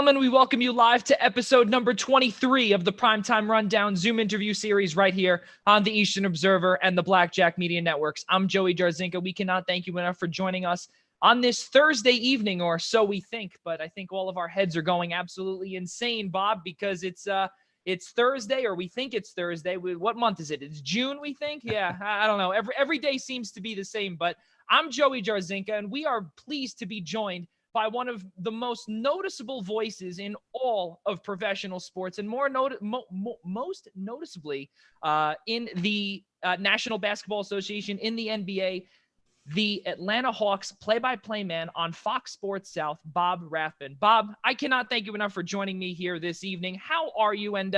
gentlemen, we welcome you live to episode number 23 of the Primetime Rundown Zoom interview series right here on the Eastern Observer and the Blackjack Media Networks. I'm Joey Jarzynka. We cannot thank you enough for joining us on this Thursday evening, or so we think, but I think all of our heads are going absolutely insane, Bob, because it's Thursday, or we think it's Thursday. What month is it? It's June, we think? Yeah, I don't know. Every day seems to be the same, but I'm Joey Jarzynka, and we are pleased to be joined by one of the most noticeable voices in all of professional sports, and most noticeably in the National Basketball Association, in the NBA, the Atlanta Hawks play-by-play man on Fox Sports South, Bob Rathbun. Bob, I cannot thank you enough for joining me here this evening. How are you, and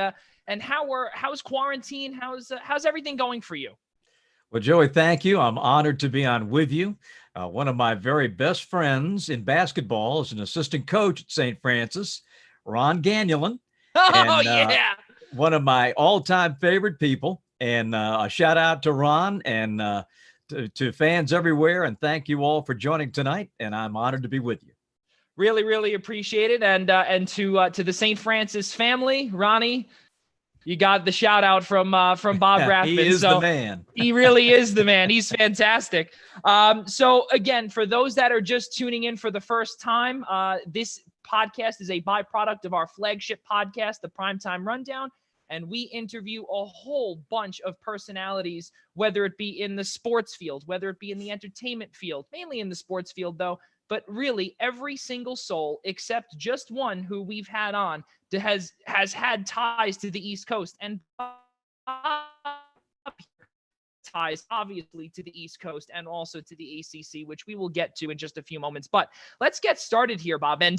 how's quarantine? How's everything going for you? Well, Joey, thank you. I'm honored to be on with you. One of my very best friends in basketball is an assistant coach at St. Francis, Ron Gannulin. Oh, And yeah. one of my all-time favorite people. And a shout out to Ron and to fans everywhere. And thank you all for joining tonight. And I'm honored to be with you. Really, really appreciate it. And to the St. Francis family, Ronnie, you got the shout out from Bob Rathbun. He is the man. He really is the man. He's fantastic. So again, for those that are just tuning in for the first time, this podcast is a byproduct of our flagship podcast, the Primetime Rundown. And we interview a whole bunch of personalities, whether it be in the sports field, whether it be in the entertainment field, mainly in the sports field though, but really every single soul except just one who we've had on has had ties to the East Coast, and ties obviously to the East Coast and also to the ACC, which we will get to in just a few moments. But let's get started here, Bob. And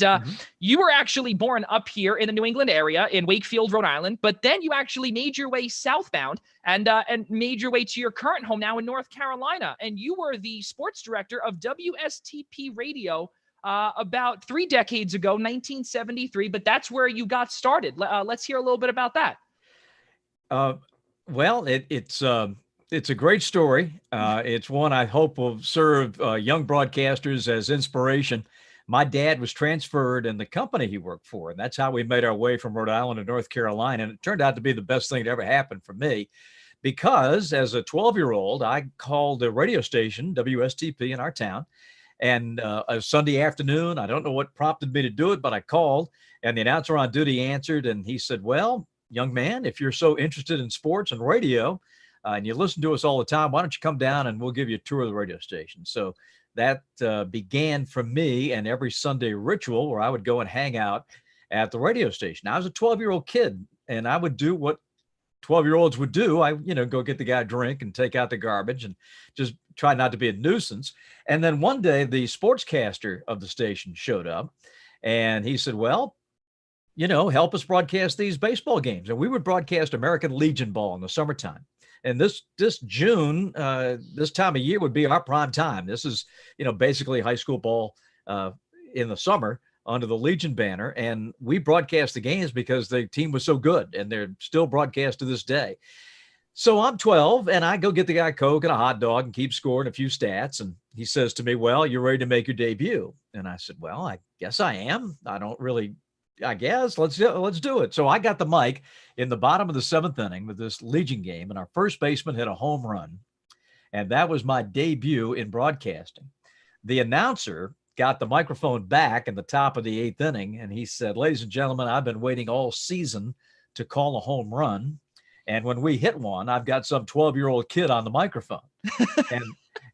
you were actually born up here in the New England area in Wakefield, Rhode Island, but then you actually made your way southbound and made your way to your current home now in North Carolina. And you were the sports director of WSTP Radio about 3 decades ago, 1973, but that's where you got started. Let's hear a little bit about that. Well, it's a great story. It's one I hope will serve young broadcasters as inspiration. My dad was transferred in the company he worked for, and that's how we made our way from Rhode Island to North Carolina. And it turned out to be the best thing that ever happened for me, because as a 12-year-old, I called a radio station, WSTP, in our town. And a Sunday afternoon, I don't know what prompted me to do it, but I called, and the announcer on duty answered, and he said, "Well, young man, if you're so interested in sports and radio, and you listen to us all the time, why don't you come down and we'll give you a tour of the radio station?" So that began for me and every Sunday ritual where I would go and hang out at the radio station. I was a 12-year-old kid, and I would do what 12-year-olds would do. I, go get the guy a drink and take out the garbage and just try not to be a nuisance. And then one day the sportscaster of the station showed up, and he said, "Well, help us broadcast these baseball games." And we would broadcast American Legion ball in the summertime. And this June, this time of year would be our prime time. This is, basically high school ball in the summer under the Legion banner. And we broadcast the games because the team was so good, and they're still broadcast to this day. So I'm 12, and I go get the guy a Coke and a hot dog and keep scoring a few stats. And he says to me, "Well, you're ready to make your debut." And I said, "Well, I guess I am. I guess let's do it." So I got the mic in the bottom of the 7th inning with this Legion game, and our first baseman hit a home run. And that was my debut in broadcasting. The announcer got the microphone back in the top of the 8th inning, and he said, "Ladies and gentlemen, I've been waiting all season to call a home run. And when we hit one, I've got some 12-year-old kid on the microphone."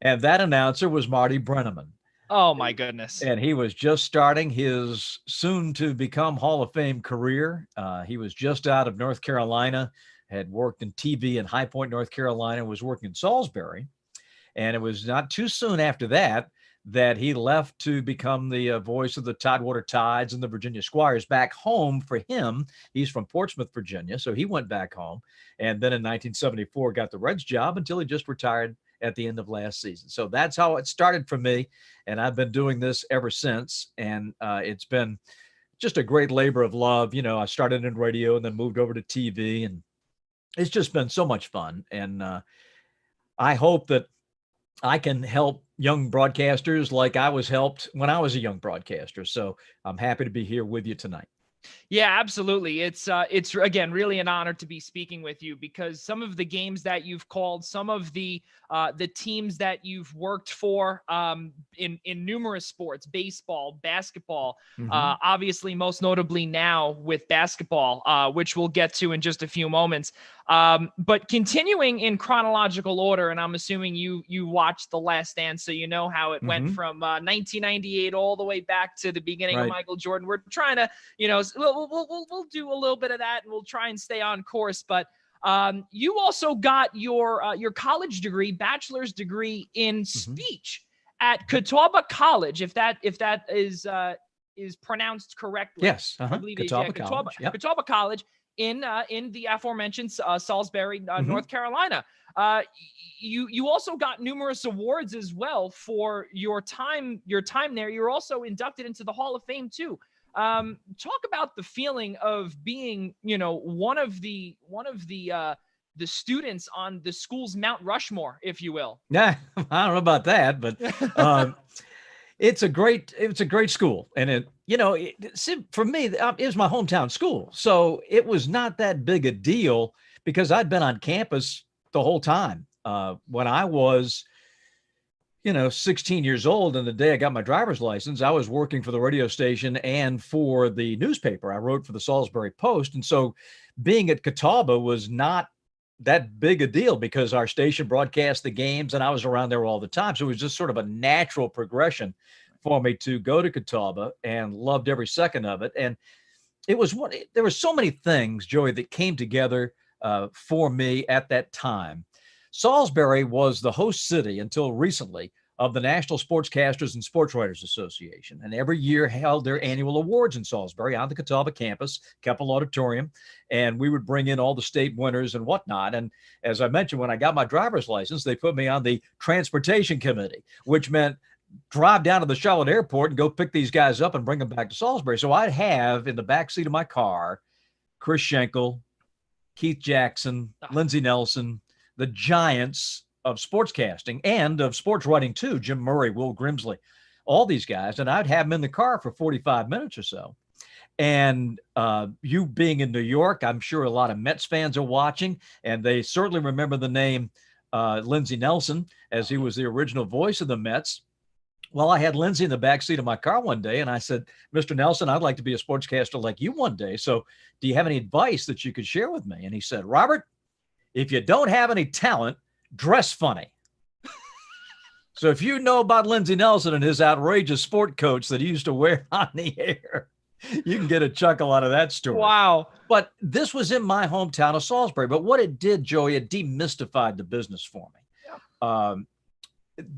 and that announcer was Marty Brenneman. Oh, my goodness. And he was just starting his soon-to-become Hall of Fame career. He was just out of North Carolina, had worked in TV in High Point, North Carolina, was working in Salisbury. And it was not too soon after that he left to become the voice of the Tidewater Tides and the Virginia Squires back home. For him, he's from Portsmouth, Virginia, so he went back home. And then in 1974, got the Reds job until he just retired at the end of last season. So that's how it started for me. And I've been doing this ever since. And it's been just a great labor of love. I started in radio and then moved over to TV, and it's just been so much fun. And I hope that I can help young broadcasters like I was helped when I was a young broadcaster. So I'm happy to be here with you tonight. Yeah, absolutely. It's again really an honor to be speaking with you, because some of the games that you've called, some of the teams that you've worked for, in numerous sports, baseball, basketball, Hmm. obviously most notably now with basketball, which we'll get to in just a few moments. But continuing in chronological order, and I'm assuming you watched The Last Dance, so you know how it went Hmm. from 1998 all the way back to the beginning of Right. Michael Jordan. We're trying to, we'll do a little bit of that, and we'll try and stay on course. But you also got your college degree, bachelor's degree in Hmm. speech at Catawba College, if that is pronounced correctly. Yes. I believe it is, yeah, Catawba College. Yep. Catawba College in the aforementioned Salisbury, Hmm. North Carolina. Uh, you also got numerous awards as well for your time there. You're also inducted into the Hall of Fame too. Talk about the feeling of being, one of the students on the school's Mount Rushmore, if you will. Yeah, I don't know about that, but um, it's a great school, and for me, it was my hometown school, so it was not that big a deal because I'd been on campus the whole time. When I was 16 years old, and the day I got my driver's license, I was working for the radio station and for the newspaper. I wrote for the Salisbury Post. And so being at Catawba was not that big a deal because our station broadcast the games and I was around there all the time. So it was just sort of a natural progression for me to go to Catawba, and loved every second of it. And there were so many things, Joey, that came together for me at that time. Salisbury was the host city until recently of the National Sportscasters and Sports Writers Association, and every year held their annual awards in Salisbury on the Catawba campus, Keppel Auditorium, and we would bring in all the state winners and whatnot. And as I mentioned, when I got my driver's license, they put me on the transportation committee, which meant drive down to the Charlotte airport and go pick these guys up and bring them back to Salisbury. So I'd have in the back seat of my car Chris Schenkel, Keith Jackson, Ah, Lindsey Nelson, the giants of sportscasting and of sports writing too, Jim Murray, Will Grimsley, all these guys. And I'd have them in the car for 45 minutes or so. And you being in New York, I'm sure a lot of Mets fans are watching, and they certainly remember the name Lindsey Nelson, as he was the original voice of the Mets. Well, I had Lindsey in the back seat of my car one day, and I said, Mr. Nelson, I'd like to be a sportscaster like you one day. So do you have any advice that you could share with me? And he said, Robert, if you don't have any talent, dress funny. So if you know about Lindsey Nelson and his outrageous sport coats that he used to wear on the air, you can get a chuckle out of that story. wow. But this was in my hometown of Salisbury. But what it did, Joey, it demystified the business for me.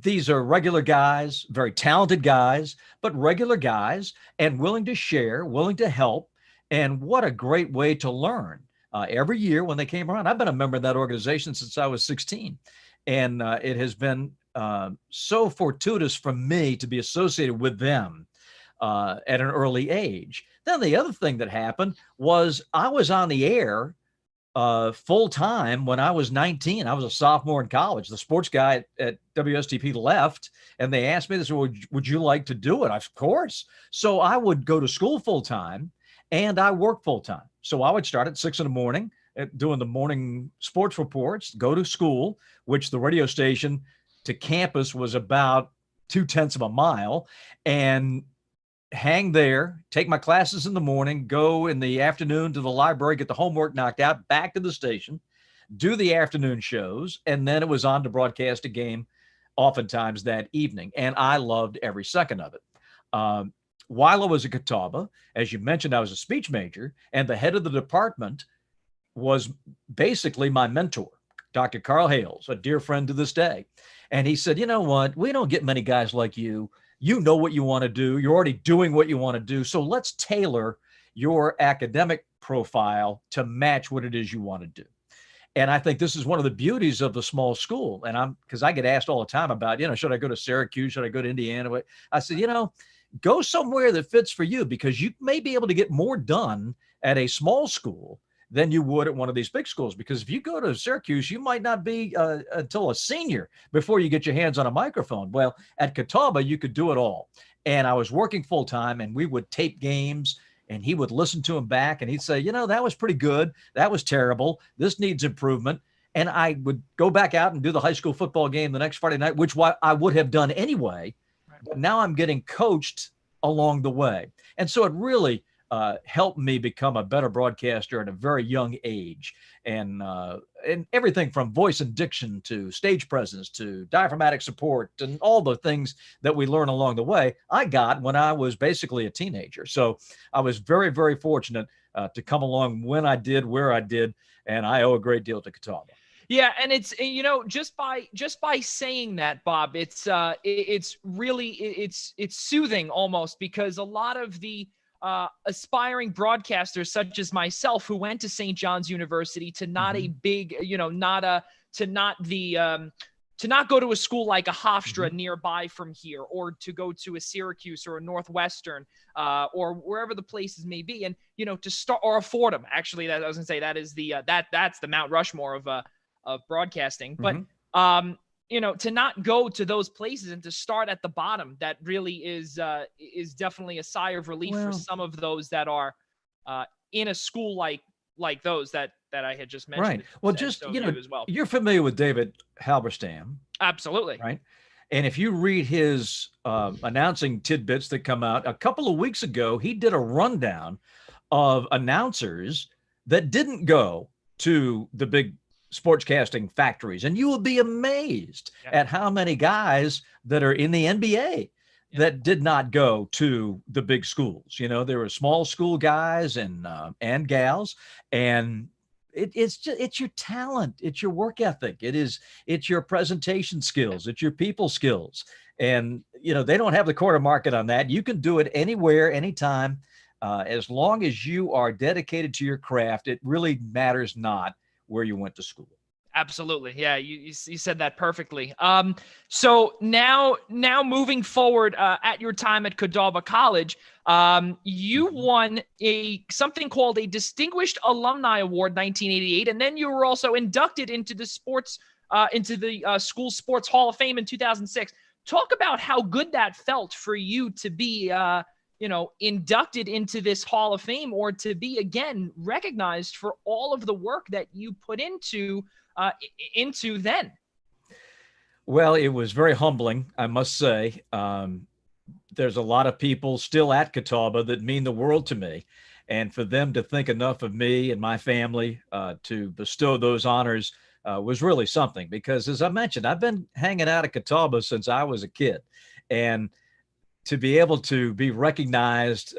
These are regular guys, very talented guys, but regular guys and willing to share, willing to help. And what a great way to learn. Every year when they came around, I've been a member of that organization since I was 16. And it has been so fortuitous for me to be associated with them at an early age. Then the other thing that happened was I was on the air full time when I was 19. I was a sophomore in college. The sports guy at WSTP left, and they asked me this, would you like to do it? Of course. So I would go to school full time, and I worked full time. So I would start at 6 a.m. Doing the morning sports reports, go to school, which the radio station to campus was about 2/10 of a mile, and hang there, take my classes in the morning, go in the afternoon to the library, get the homework knocked out, back to the station, do the afternoon shows, and then it was on to broadcast a game oftentimes that evening. And I loved every second of it. While I was at Catawba, as you mentioned, I was a speech major, and the head of the department was basically my mentor, Dr. Carl Hales, a dear friend to this day. And he said, you know what? We don't get many guys like you. You know what you want to do. You're already doing what you want to do. So let's tailor your academic profile to match what it is you want to do. And I think this is one of the beauties of the small school. And because I get asked all the time about, should I go to Syracuse? Should I go to Indiana? I said, go somewhere that fits for you, because you may be able to get more done at a small school than you would at one of these big schools. Because if you go to Syracuse, you might not be until a senior before you get your hands on a microphone. Well, at Catawba, you could do it all. And I was working full time, and we would tape games and he would listen to him back, and he'd say, that was pretty good. That was terrible. This needs improvement. And I would go back out and do the high school football game the next Friday night, which I would have done anyway. Right. But now I'm getting coached along the way. And so it really helped me become a better broadcaster at a very young age. And everything from voice and diction to stage presence to diaphragmatic support and all the things that we learn along the way, I got when I was basically a teenager. So I was very, very fortunate to come along when I did, where I did, and I owe a great deal to Catawba. Yeah, and it's just by saying that, Bob, it's really it's soothing almost, because a lot of the aspiring broadcasters such as myself who went to St. John's University to not a big, to not go to a school like a Hofstra nearby from here, or to go to a Syracuse or a Northwestern or wherever the places may be, and to start, or a Fordham. Actually, that I was gonna say that is the that's the Mount Rushmore of broadcasting. But to not go to those places and to start at the bottom, that really is definitely a sigh of relief for some of those that are in a school like those that I had just mentioned. Right. Well, just as well. You're familiar with David Halberstam. Absolutely. Right. And if you read his announcing tidbits that come out a couple of weeks ago, he did a rundown of announcers that didn't go to the big sportscasting factories, and you will be amazed at how many guys that are in the NBA that did not go to the big schools. There were small school guys and gals, and it's your talent, it's your work ethic, it's your presentation skills, it's your people skills, and they don't have the quarter market on that. You can do it anywhere, anytime, as long as you are dedicated to your craft. It really matters not where you went to school. Absolutely. Yeah, you said that perfectly. So now moving forward, at your time at Catawba College, you won something called a Distinguished Alumni Award 1988, and then you were also inducted into the school sports Hall of Fame in 2006. Talk about how good that felt for you to be inducted into this Hall of Fame, or to be again recognized for all of the work that you put into then. Well, it was very humbling, I must say. There's a lot of people still at Catawba that mean the world to me, and for them to think enough of me and my family to bestow those honors was really something, because as I mentioned, I've been hanging out at Catawba since I was a kid, and to be able to be recognized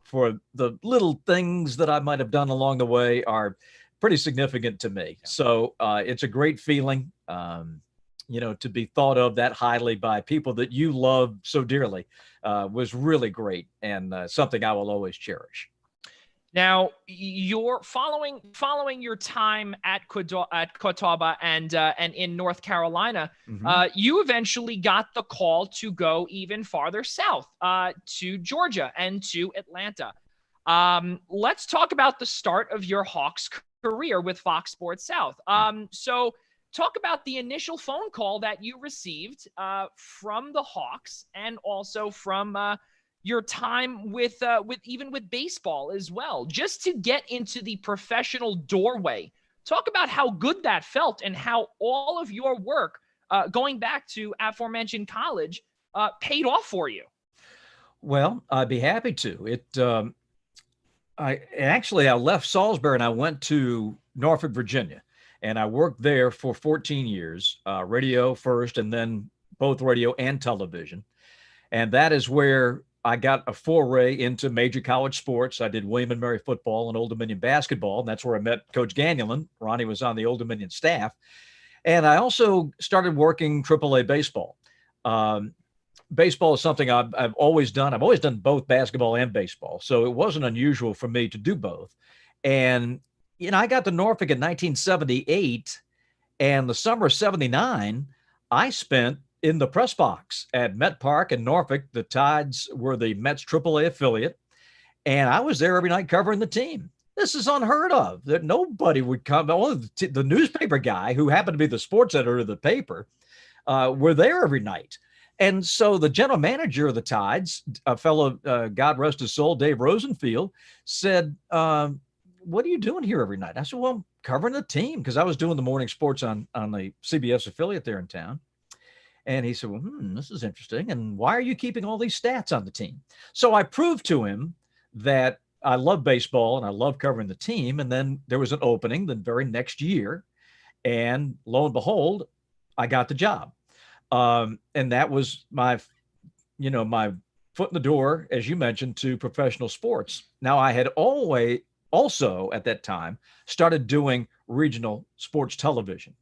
for the little things that I might have done along the way are pretty significant to me. So it's a great feeling, to be thought of that highly by people that you love so dearly was really great, and something I will always cherish. Now, you're following your time at Catawba and in North Carolina, you eventually got the call to go even farther south, to Georgia and to Atlanta. Let's talk about the start of your Hawks career with Fox Sports South. So talk about the initial phone call that you received from the Hawks, and also from your time with baseball as well, just to get into the professional doorway. Talk about how good that felt, and how all of your work going back to aforementioned college paid off for you. Well, I'd be happy to. I left Salisbury and I went to Norfolk, Virginia, and I worked there for 14 years, radio first, and then both radio and television. And that is where I got a foray into major college sports. I did William & Mary football and Old Dominion basketball, and that's where I met Coach Gagnon. Ronnie was on the Old Dominion staff. And I also started working AAA baseball. Baseball is something I've always done. I've always done both basketball and baseball, so it wasn't unusual for me to do both. And, I got to Norfolk in 1978, and the summer of 79, I spent in the press box at Met Park in Norfolk. The Tides were the Mets AAA affiliate, and I was there every night covering the team. This is unheard of, that nobody would come. Only the newspaper guy, who happened to be the sports editor of the paper, were there every night. And so the general manager of the Tides, a fellow, God rest his soul, Dave Rosenfield, said, what are you doing here every night? I said, well, I'm covering the team, because I was doing the morning sports on the CBS affiliate there in town. And he said, well, this is interesting. And why are you keeping all these stats on the team? So I proved to him that I love baseball and I love covering the team. And then there was an opening the very next year. And lo and behold, I got the job. And that was my foot in the door, as you mentioned, to professional sports. Now, I had always also at that time started doing regional sports television.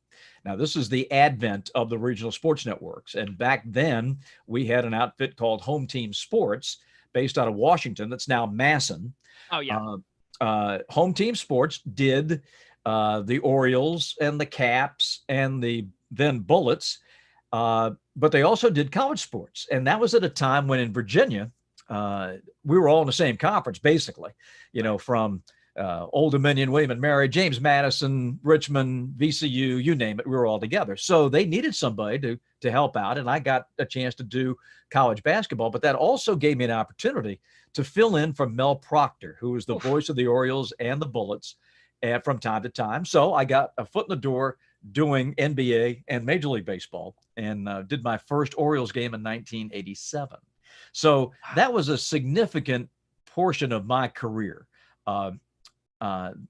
Now, this is the advent of the regional sports networks. And back then, we had an outfit called Home Team Sports based out of Washington that's now Masson. Oh, yeah. Home Team Sports did the Orioles and the Caps and the then Bullets. But they also did college sports. And that was at a time when in Virginia, we were all in the same conference, basically, from Old Dominion, William and Mary, James Madison, Richmond, VCU, you name it, we were all together. So they needed somebody to help out. And I got a chance to do college basketball, but that also gave me an opportunity to fill in for Mel Proctor, who was the voice of the Orioles and the Bullets from time to time. So I got a foot in the door doing NBA and Major League Baseball, and did my first Orioles game in 1987. So that was a significant portion of my career.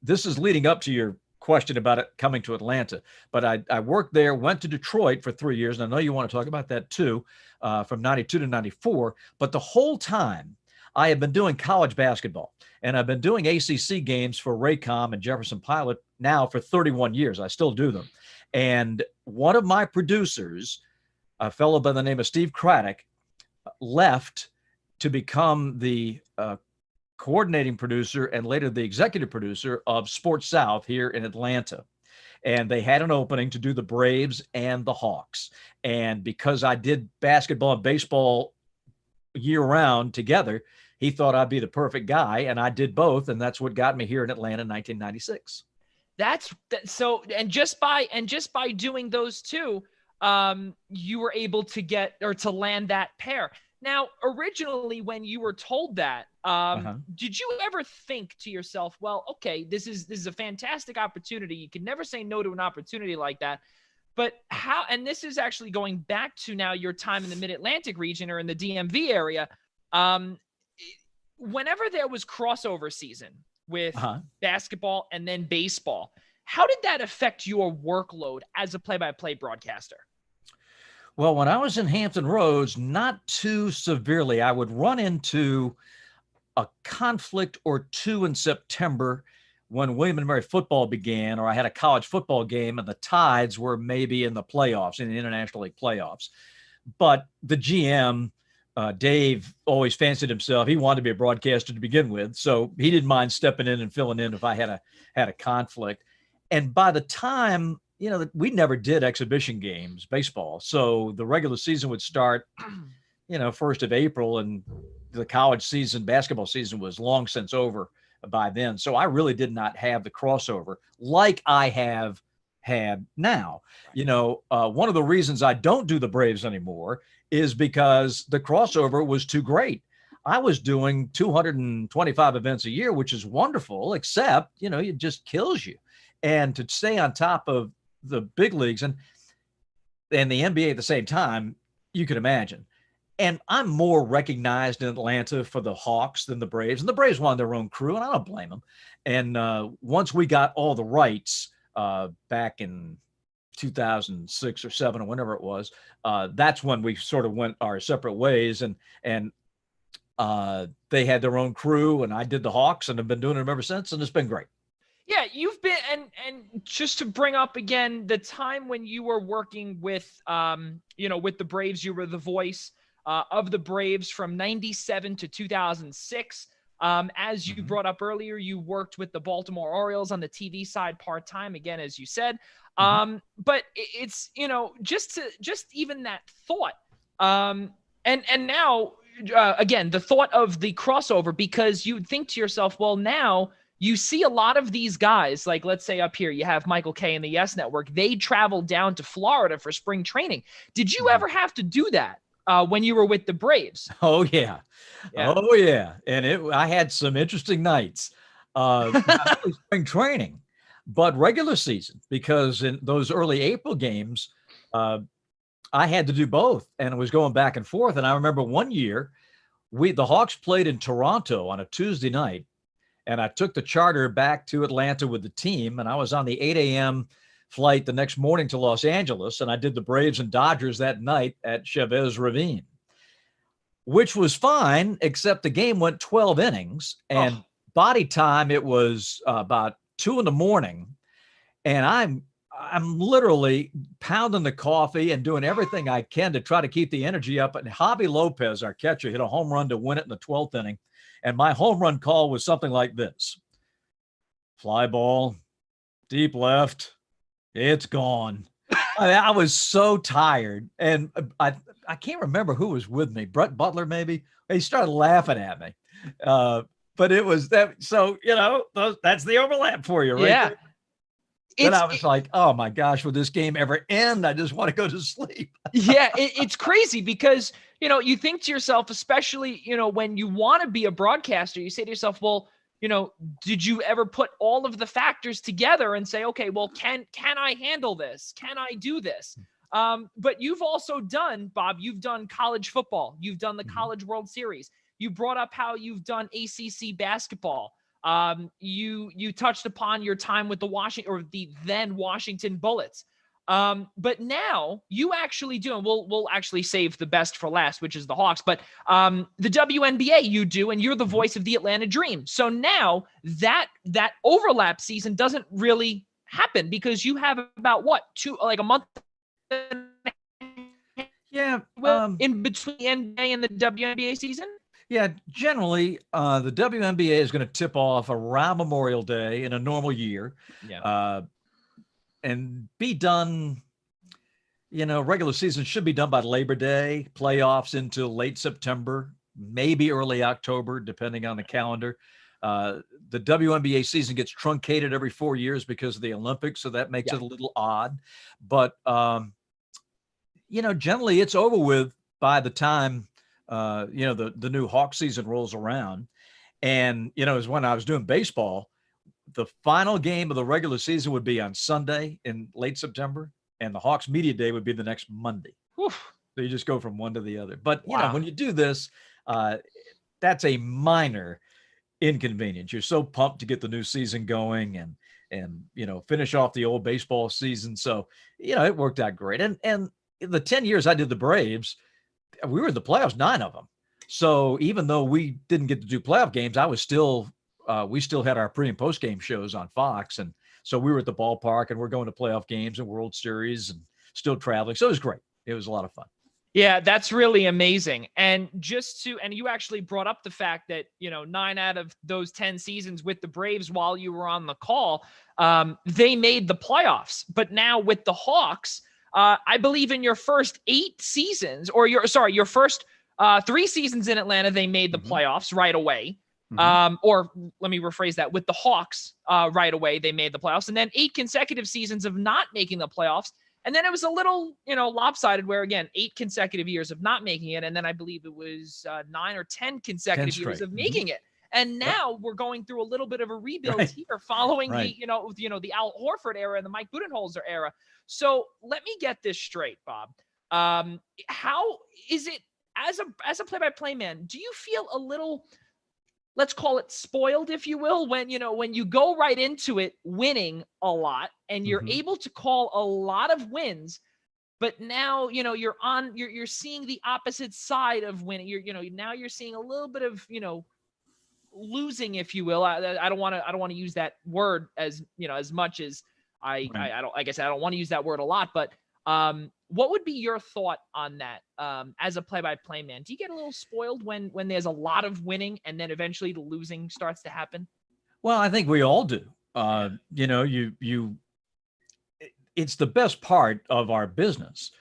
This is leading up to your question about it coming to Atlanta, but I worked there, went to Detroit for 3 years, and I know you want to talk about that too, from 92 to 94. But the whole time I have been doing college basketball, and I've been doing ACC games for Raycom and Jefferson Pilot now for 31 years. I still do them. And one of my producers, a fellow by the name of Steve Craddock, left to become the coordinating producer and later the executive producer of Sports South here in Atlanta. And they had an opening to do the Braves and the Hawks. And because I did basketball and baseball year round together, he thought I'd be the perfect guy. And I did both. And that's what got me here in Atlanta in 1996. So, and just by doing those two, you were able to get or to land that pair. Now, originally, when you were told that, did you ever think to yourself, well, okay, this is a fantastic opportunity. You can never say no to an opportunity like that. But how, and this is actually going back to now your time in the Mid-Atlantic region or in the DMV area. Whenever there was crossover season with basketball and then baseball, how did that affect your workload as a play-by-play broadcaster? Well, when I was in Hampton Roads, not too severely. I would run into a conflict or two in September when William and Mary football began, or I had a college football game and the Tides were maybe in the playoffs, in the International League playoffs. But the GM, Dave, always fancied himself. He wanted to be a broadcaster to begin with, so he didn't mind stepping in and filling in if I had a conflict. And by the time, we never did exhibition games, baseball. So the regular season would start, 1st of April, and the college season, basketball season was long since over by then. So I really did not have the crossover like I have had now. One of the reasons I don't do the Braves anymore is because the crossover was too great. I was doing 225 events a year, which is wonderful, except, it just kills you. And to stay on top of the big leagues and the NBA at the same time, you can imagine. And I'm more recognized in Atlanta for the Hawks than the Braves. And the Braves wanted their own crew, and I don't blame them. And once we got all the rights back in 2006 or 7 or whenever it was, that's when we sort of went our separate ways. And they had their own crew, and I did the Hawks, and have been doing them ever since, and it's been great. Yeah, you've been, and just to bring up again, the time when you were working with, with the Braves, you were the voice of the Braves from 97 to 2006. As you brought up earlier, you worked with the Baltimore Orioles on the TV side part-time, again, as you said. But it's, just even that thought. And now, again, the thought of the crossover, because you'd think to yourself, well, now you see a lot of these guys, like let's say up here, you have Michael Kay and the Yes Network. They travel down to Florida for spring training. Did you ever have to do that? when you were with the Braves. Oh yeah. Yeah. Oh yeah. And I had some interesting nights. Not only spring training, but regular season, because in those early April games, I had to do both, and it was going back and forth. And I remember one year, the Hawks played in Toronto on a Tuesday night, and I took the charter back to Atlanta with the team, and I was on the 8 a.m. flight the next morning to Los Angeles, and I did the Braves and Dodgers that night at Chavez Ravine, which was fine, except the game went 12 innings, and body time, it was about 2 in the morning, and I'm literally pounding the coffee and doing everything I can to try to keep the energy up. And Javi Lopez, our catcher, hit a home run to win it in the 12th inning. And my home run call was something like this: fly ball, deep left, it's gone. I was so tired. And I can't remember who was with me. Brett Butler, maybe. He started laughing at me. But it was that. So, that's the overlap for you, right? Yeah. Then I was like, oh my gosh, will this game ever end? I just want to go to sleep. Yeah, it's crazy because, you think to yourself, especially, when you want to be a broadcaster, you say to yourself, well, did you ever put all of the factors together and say, okay, well, can I handle this? Can I do this? But you've also done, Bob, you've done college football. You've done the College World Series. You brought up how you've done ACC basketball. You touched upon your time with the then Washington Bullets. But now you actually do, and we'll actually save the best for last, which is the Hawks, but the WNBA you do, and you're the voice of the Atlanta Dream. So now that overlap season doesn't really happen because you have about a month Yeah. in between the NBA and the WNBA season? Yeah, generally, the WNBA is going to tip off around Memorial Day in a normal year. Yeah. And be done, regular season should be done by Labor Day, playoffs into late September, maybe early October, depending on the calendar. The WNBA season gets truncated every 4 years because of the Olympics, so that makes it a little odd. But, generally it's over with by the time the new Hawk season rolls around. And, as when I was doing baseball, the final game of the regular season would be on Sunday in late September, and the Hawks media day would be the next Monday. Oof. So you just go from one to the other. But, Wow. When you do this, that's a minor inconvenience. You're so pumped to get the new season going and finish off the old baseball season. So, it worked out great. And the 10 years I did the Braves, we were in the playoffs, 9 of them. So even though we didn't get to do playoff games, we still had our pre and post game shows on Fox. And so we were at the ballpark and we're going to playoff games and World Series and still traveling. So it was great. It was a lot of fun. Yeah, that's really amazing. And and you actually brought up the fact that, 9 out of those 10 seasons with the Braves while you were on the call, they made the playoffs. But now with the Hawks, I believe in your first 8 seasons, or your first 3 seasons in Atlanta, they made the playoffs right away. Or let me rephrase that. With the Hawks, right away, they made the playoffs. And then 8 consecutive seasons of not making the playoffs. And then it was a little, lopsided where, again, 8 consecutive years of not making it. And then I believe it was 9 or 10 consecutive years of making it. And now we're going through a little bit of a rebuild here following the Al Horford era and the Mike Budenholzer era. So let me get this straight, Bob. How is it as a play-by-play man, do you feel a little, let's call it spoiled, if you will, when you go right into it winning a lot and you're able to call a lot of wins, but now, you're seeing the opposite side of winning. Now you're seeing a little bit of, losing, if you will. I don't want to use that word as much as I don't, like I said, I don't want to use that word a lot, but what would be your thought on that as a play-by-play man? Do you get a little spoiled when there's a lot of winning and then eventually the losing starts to happen? Well, I think we all do. It's the best part of our business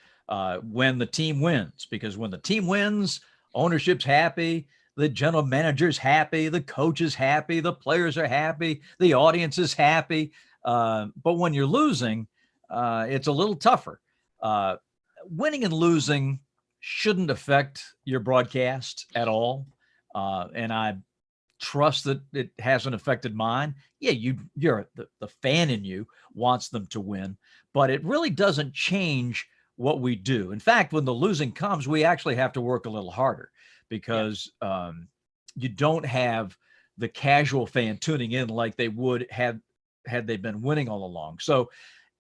when the team wins, because when the team wins, ownership's happy, the general manager's happy, the coach is happy, the players are happy, the audience is happy. But when you're losing, it's a little tougher. Winning and losing shouldn't affect your broadcast at all. And I trust that it hasn't affected mine. Yeah, you're the fan in you wants them to win, but it really doesn't change what we do. In fact, when the losing comes, we actually have to work a little harder because you don't have the casual fan tuning in like they would have had they been winning all along. So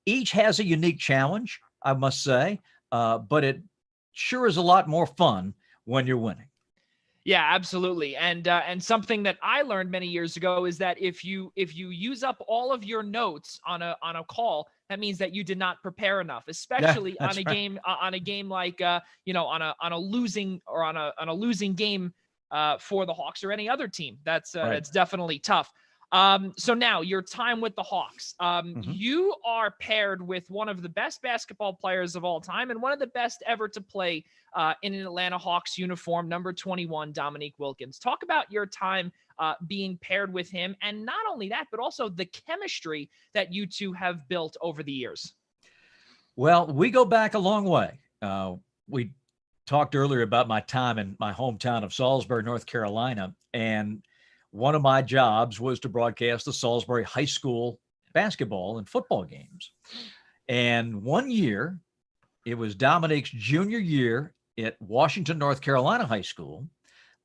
each has a unique challenge, I must say, but it sure is a lot more fun when you're winning. Yeah, absolutely. And something that I learned many years ago is that if you use up all of your notes on a call, that means that you did not prepare enough, Yeah, especially that's right. on a game like on a losing or on a losing game for the Hawks or any other team. Right. That's definitely tough. So now your time with the Hawks. Mhm. You are paired with one of the best basketball players of all time and one of the best ever to play in an Atlanta Hawks uniform, number 21, Dominique Wilkins. Talk about your time being paired with him. And not only that, but also the chemistry that you two have built over the years. Well, we go back a long way. We talked earlier about my time in my hometown of Salisbury, North Carolina, and one of my jobs was to broadcast the Salisbury High School basketball and football games. And one year, it was Dominique's junior year at Washington, North Carolina High School.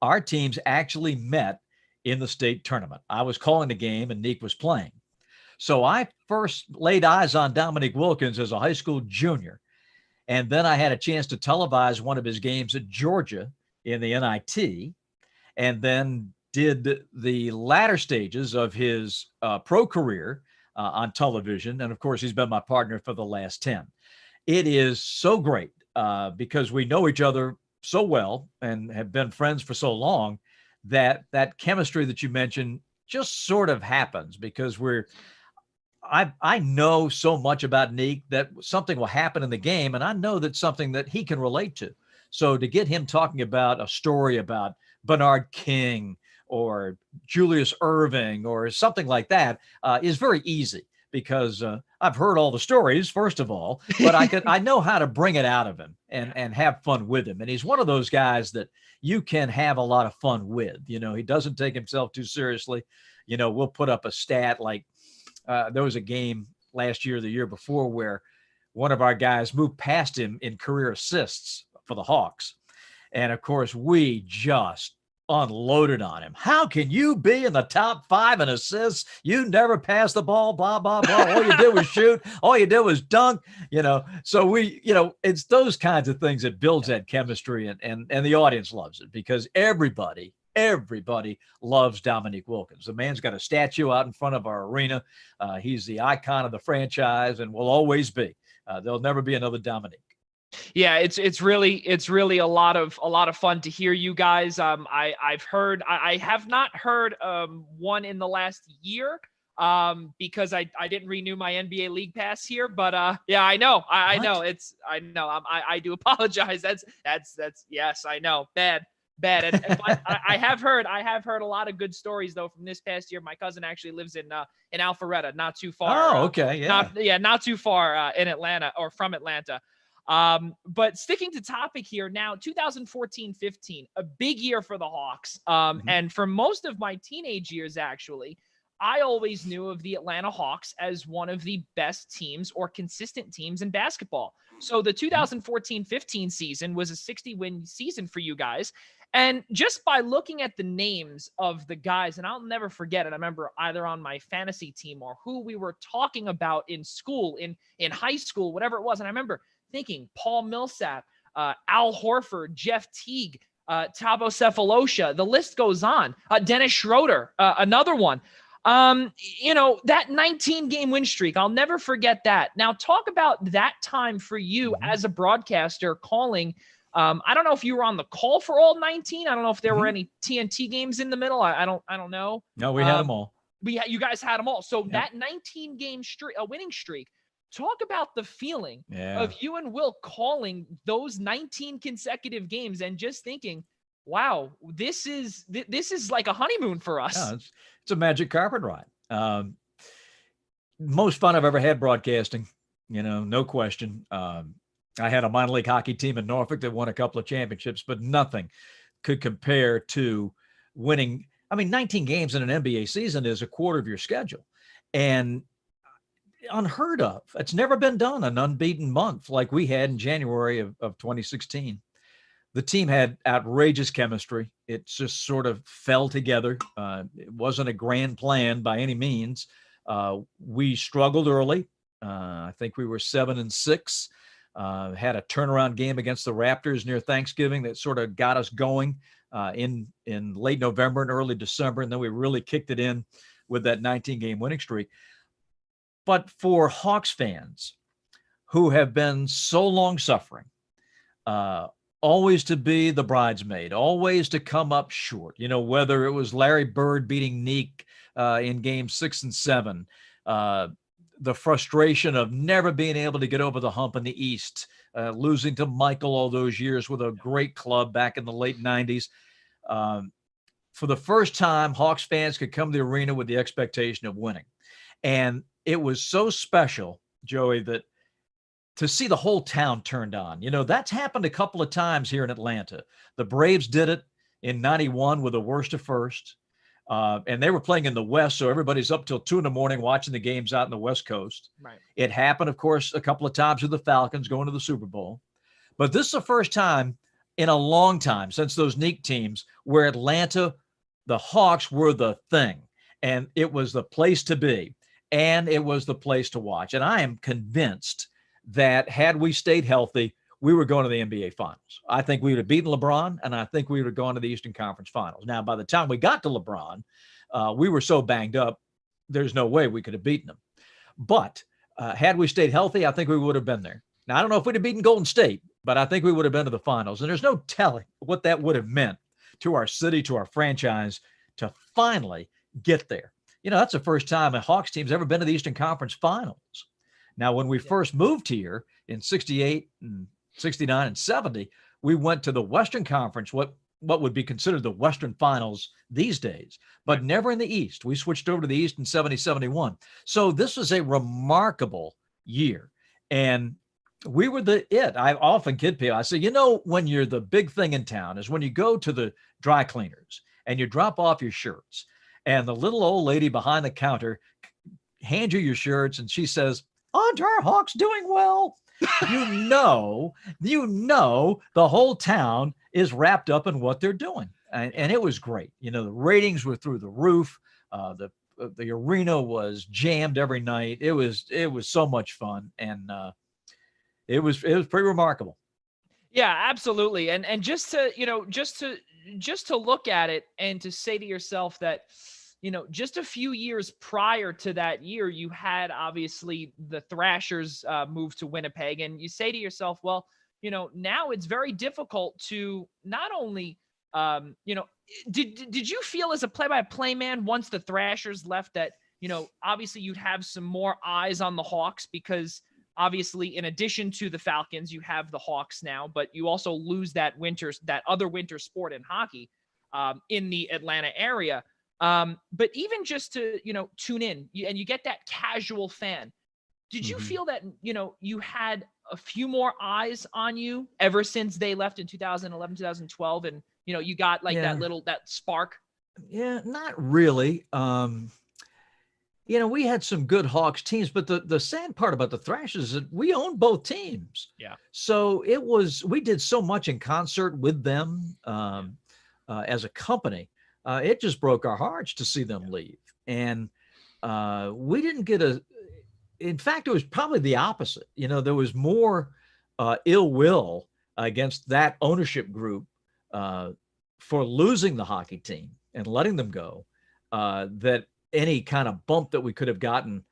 Our teams actually met in the state tournament. I was calling the game and Neek was playing. So I first laid eyes on Dominique Wilkins as a high school junior. And then I had a chance to televise one of his games at Georgia in the NIT, and then did the latter stages of his pro career on television. And of course, he's been my partner for the last 10. It is so great because we know each other so well and have been friends for so long that that chemistry that you mentioned just sort of happens because I know so much about Neek that something will happen in the game, and I know that's something that he can relate to. So to get him talking about a story about Bernard King or Julius Irving or something like that is very easy because I've heard all the stories, first of all, but I know how to bring it out of him and have fun with him. And he's one of those guys that you can have a lot of fun with. You know, he doesn't take himself too seriously. You know, we'll put up a stat like there was a game last year, the year before, where one of our guys moved past him in career assists for the Hawks. And of course, we just unloaded on him. How can you be in the top 5 in assists? You never pass the ball, blah, blah, blah. All you did was shoot. All you did was dunk, you know. So we, you know, it's those kinds of things that builds that chemistry and the audience loves it because everybody loves Dominique Wilkins. The man's got a statue out in front of our arena. He's the icon of the franchise and will always be. There'll never be another Dominique. Yeah, it's really a lot of fun to hear you guys. I've heard I have not heard one in the last year because I didn't renew my NBA League Pass here, but yeah, I know I know I do apologize. That's yes, I know, bad. And but I have heard a lot of good stories though from this past year. My cousin actually lives in Alpharetta, not too far. Oh, okay, yeah, not too far in Atlanta or from Atlanta. But sticking to topic here now, 2014-15, a big year for the Hawks. And for most of my teenage years, actually, I always knew of the Atlanta Hawks as one of the best teams or consistent teams in basketball. So the 2014-15 season was a 60-win season for you guys. And just by looking at the names of the guys, and I'll never forget it, I remember either on my fantasy team or who we were talking about in school, in high school, whatever it was. And I remember thinking Paul Millsap, Al Horford, Jeff Teague, Thabo Cephalosha, the list goes on. Dennis Schroeder, another one. You know, that 19-game win streak, I'll never forget that. Now, talk about that time for you as a broadcaster calling. I don't know if you were on the call for all 19. I don't know if there were any TNT games in the middle. I don't know. No, we had them all. You guys had them all. So that 19-game streak, a winning streak. Talk about the feeling of you and Will calling those 19 consecutive games and just thinking, wow, this is like a honeymoon for us. Yeah, it's a magic carpet ride. Most fun I've ever had broadcasting, you know, no question. I had a minor league hockey team in Norfolk that won a couple of championships, but nothing could compare to winning. I mean, 19 games in an NBA season is a quarter of your schedule, and unheard of. It's never been done, an unbeaten month like we had in January of 2016. The team had outrageous chemistry. It just sort of fell together. It wasn't a grand plan by any means. We struggled early. I think we were 7-6. Had a turnaround game against the Raptors near Thanksgiving that sort of got us going in late November and early December, and then we really kicked it in with that 19-game winning streak. But for Hawks fans who have been so long suffering, always to be the bridesmaid, always to come up short, whether it was Larry Bird beating Neek in games 6 and 7, the frustration of never being able to get over the hump in the East, losing to Michael all those years with a great club back in the late 90s. For the first time, Hawks fans could come to the arena with the expectation of winning. And it was so special, Joey, that to see the whole town turned on. That's happened a couple of times here in Atlanta. The Braves did it in 91 with the worst of first. And they were playing in the West, so everybody's up till 2 a.m. watching the games out in the West Coast. Right. It happened, of course, a couple of times with the Falcons going to the Super Bowl. But this is the first time in a long time since those Neek teams where Atlanta, the Hawks were the thing. And it was the place to be. And it was the place to watch. And I am convinced that had we stayed healthy, we were going to the NBA Finals. I think we would have beaten LeBron, and I think we would have gone to the Eastern Conference Finals. Now, by the time we got to LeBron, we were so banged up, there's no way we could have beaten him. But had we stayed healthy, I think we would have been there. Now, I don't know if we'd have beaten Golden State, but I think we would have been to the finals. And there's no telling what that would have meant to our city, to our franchise, to finally get there. That's the first time a Hawks team's ever been to the Eastern Conference Finals. Now, when we first moved here in 68 and 69 and 70, we went to the Western Conference, what would be considered the Western Finals these days, but never in the East. We switched over to the East in 70, 71. So this was a remarkable year. And we were I often kid people. I say, when you're the big thing in town is when you go to the dry cleaners and you drop off your shirts and the little old lady behind the counter hands you your shirts and she says, "Aren't our Hawks doing well?" The whole town is wrapped up in what they're doing. And it was great. The ratings were through the roof. The arena was jammed every night. It was so much fun. And it was pretty remarkable. Yeah, absolutely. And just to look at it and to say to yourself that, just a few years prior to that year, you had obviously the Thrashers move to Winnipeg, and you say to yourself, well, now it's very difficult to not only, did you feel as a play-by-play man once the Thrashers left that, obviously you'd have some more eyes on the Hawks because obviously in addition to the Falcons, you have the Hawks now, but you also lose that other winter sport in hockey in the Atlanta area. But even just to, tune in and you get that casual fan, did you feel that, you had a few more eyes on you ever since they left in 2011, 2012? And, you got that spark? Yeah, not really. We had some good Hawks teams, but the sad part about the Thrashers is that we owned both teams. Yeah. So we did so much in concert with them as a company. It just broke our hearts to see them leave. And we didn't get in fact, it was probably the opposite. There was more ill will against that ownership group for losing the hockey team and letting them go that any kind of bump that we could have gotten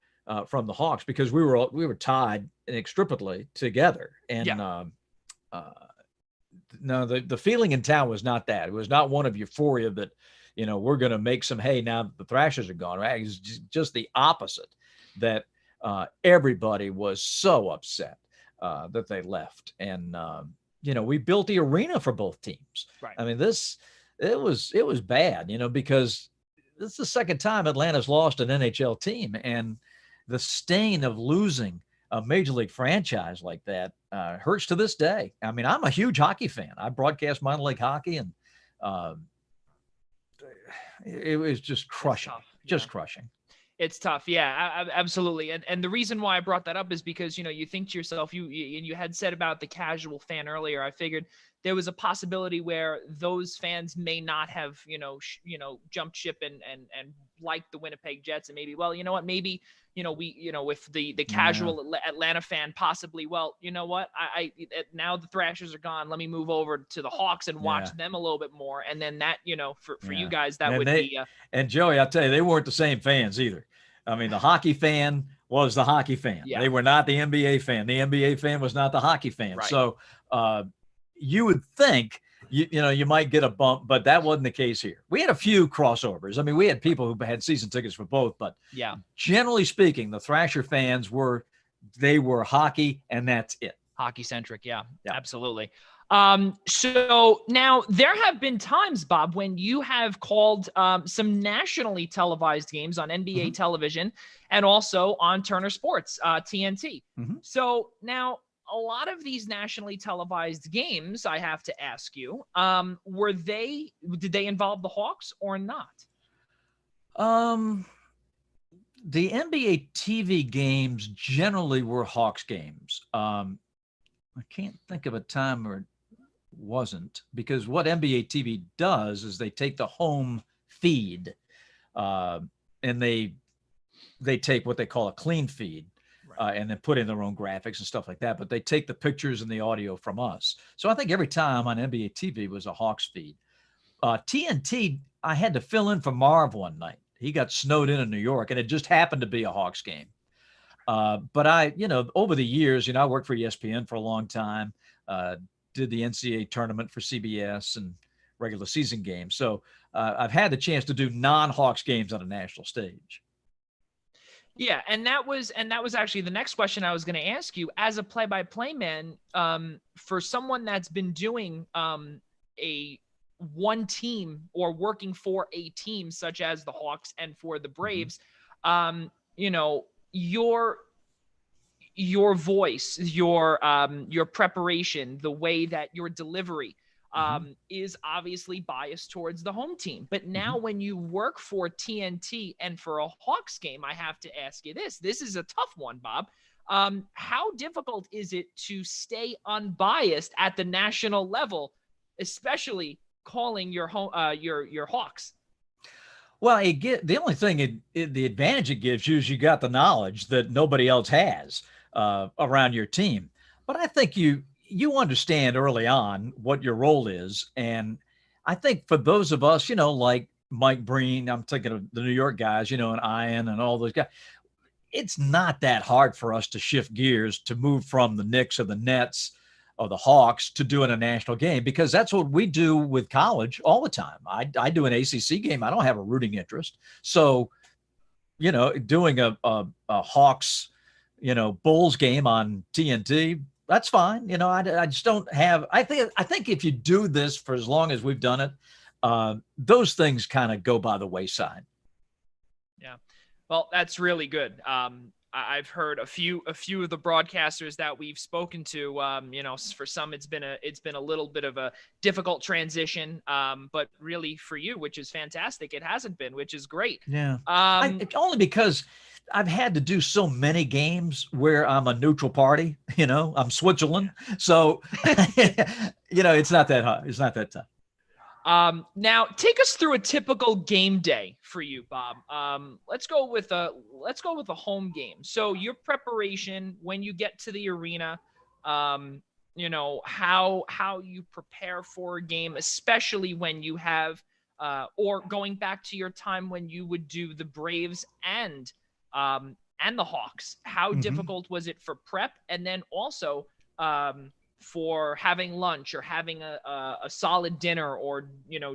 from the Hawks, because we were tied inextricably together. And no, the feeling in town was not that. It was not one of euphoria that, we're going to make some hay now that the Thrashers are gone. Right? It was just the opposite, that everybody was so upset that they left. And, we built the arena for both teams. Right. I mean, it was bad, because this is the second time Atlanta's lost an NHL team, and the stain of losing a major league franchise like that hurts to this day. I mean, I'm a huge hockey fan. I broadcast minor league hockey, and it was just crushing, just crushing. It's tough. Yeah, absolutely. And the reason why I brought that up is because, you think to yourself, you had said about the casual fan earlier. I figured there was a possibility where those fans may not have, jumped ship and liked the Winnipeg Jets, and maybe, well, you know what, maybe, with the casual Atlanta fan, possibly, well, you know what, I now the Thrashers are gone. Let me move over to the Hawks and watch them a little bit more. And then that, for you guys, that would be. And Joey, I'll tell you, they weren't the same fans either. I mean, the hockey fan was the hockey fan. Yeah. They were not the NBA fan. The NBA fan was not the hockey fan. Right. So you would think, you might get a bump, but that wasn't the case here. We had a few crossovers. I mean, we had people who had season tickets for both, but generally speaking, the Thrasher fans were hockey, and that's it. Hockey centric. Yeah, absolutely. So now there have been times, Bob, when you have called some nationally televised games on NBA television and also on Turner Sports, TNT. So now a lot of these nationally televised games, I have to ask you, did they involve the Hawks or not? The NBA TV games generally were Hawks games. I can't think of a time where it wasn't, because what NBA TV does is they take the home feed and they take what they call a clean feed and then put in their own graphics and stuff like that. But they take the pictures and the audio from us. So I think every time on NBA TV was a Hawks feed. TNT, I had to fill in for Marv one night. He got snowed in New York, and it just happened to be a Hawks game. But I, over the years, I worked for ESPN for a long time, did the NCAA tournament for CBS and regular season games. So I've had the chance to do non-Hawks games on a national stage. Yeah, and that was actually the next question I was going to ask you. As a play-by-play man, for someone that's been doing a one team or working for a team such as the Hawks and for the Braves, your voice, your preparation, the way that your delivery is obviously biased towards the home team. But now when you work for TNT and for a Hawks game, I have to ask you this. This is a tough one, Bob. How difficult is it to stay unbiased at the national level, especially calling your home, your Hawks? Well, the only thing, the advantage it gives you is you got the knowledge that nobody else has around your team. But I think you understand early on what your role is. And I think for those of us, like Mike Breen, I'm thinking of the New York guys, and Ian and all those guys, it's not that hard for us to shift gears to move from the Knicks or the Nets or the Hawks to doing a national game, because that's what we do with college all the time. I do an ACC game. I don't have a rooting interest. So, doing a Hawks, Bulls game on TNT, that's fine. I just don't have, I think if you do this for as long as we've done it, those things kind of go by the wayside. Yeah. Well, that's really good. I've heard a few of the broadcasters that we've spoken to, for some, it's been a little bit of a difficult transition. But really for you, which is fantastic, it hasn't been, which is great. Yeah. Only because I've had to do so many games where I'm a neutral party, I'm Switzerland. So, it's not that hard. It's not that tough. Now take us through a typical game day for you, Bob. Let's go with a home game. So your preparation when you get to the arena, how you prepare for a game, especially when you have, or going back to your time when you would do the Braves and the Hawks, how difficult was it for prep? And then also, for having lunch or having a solid dinner, or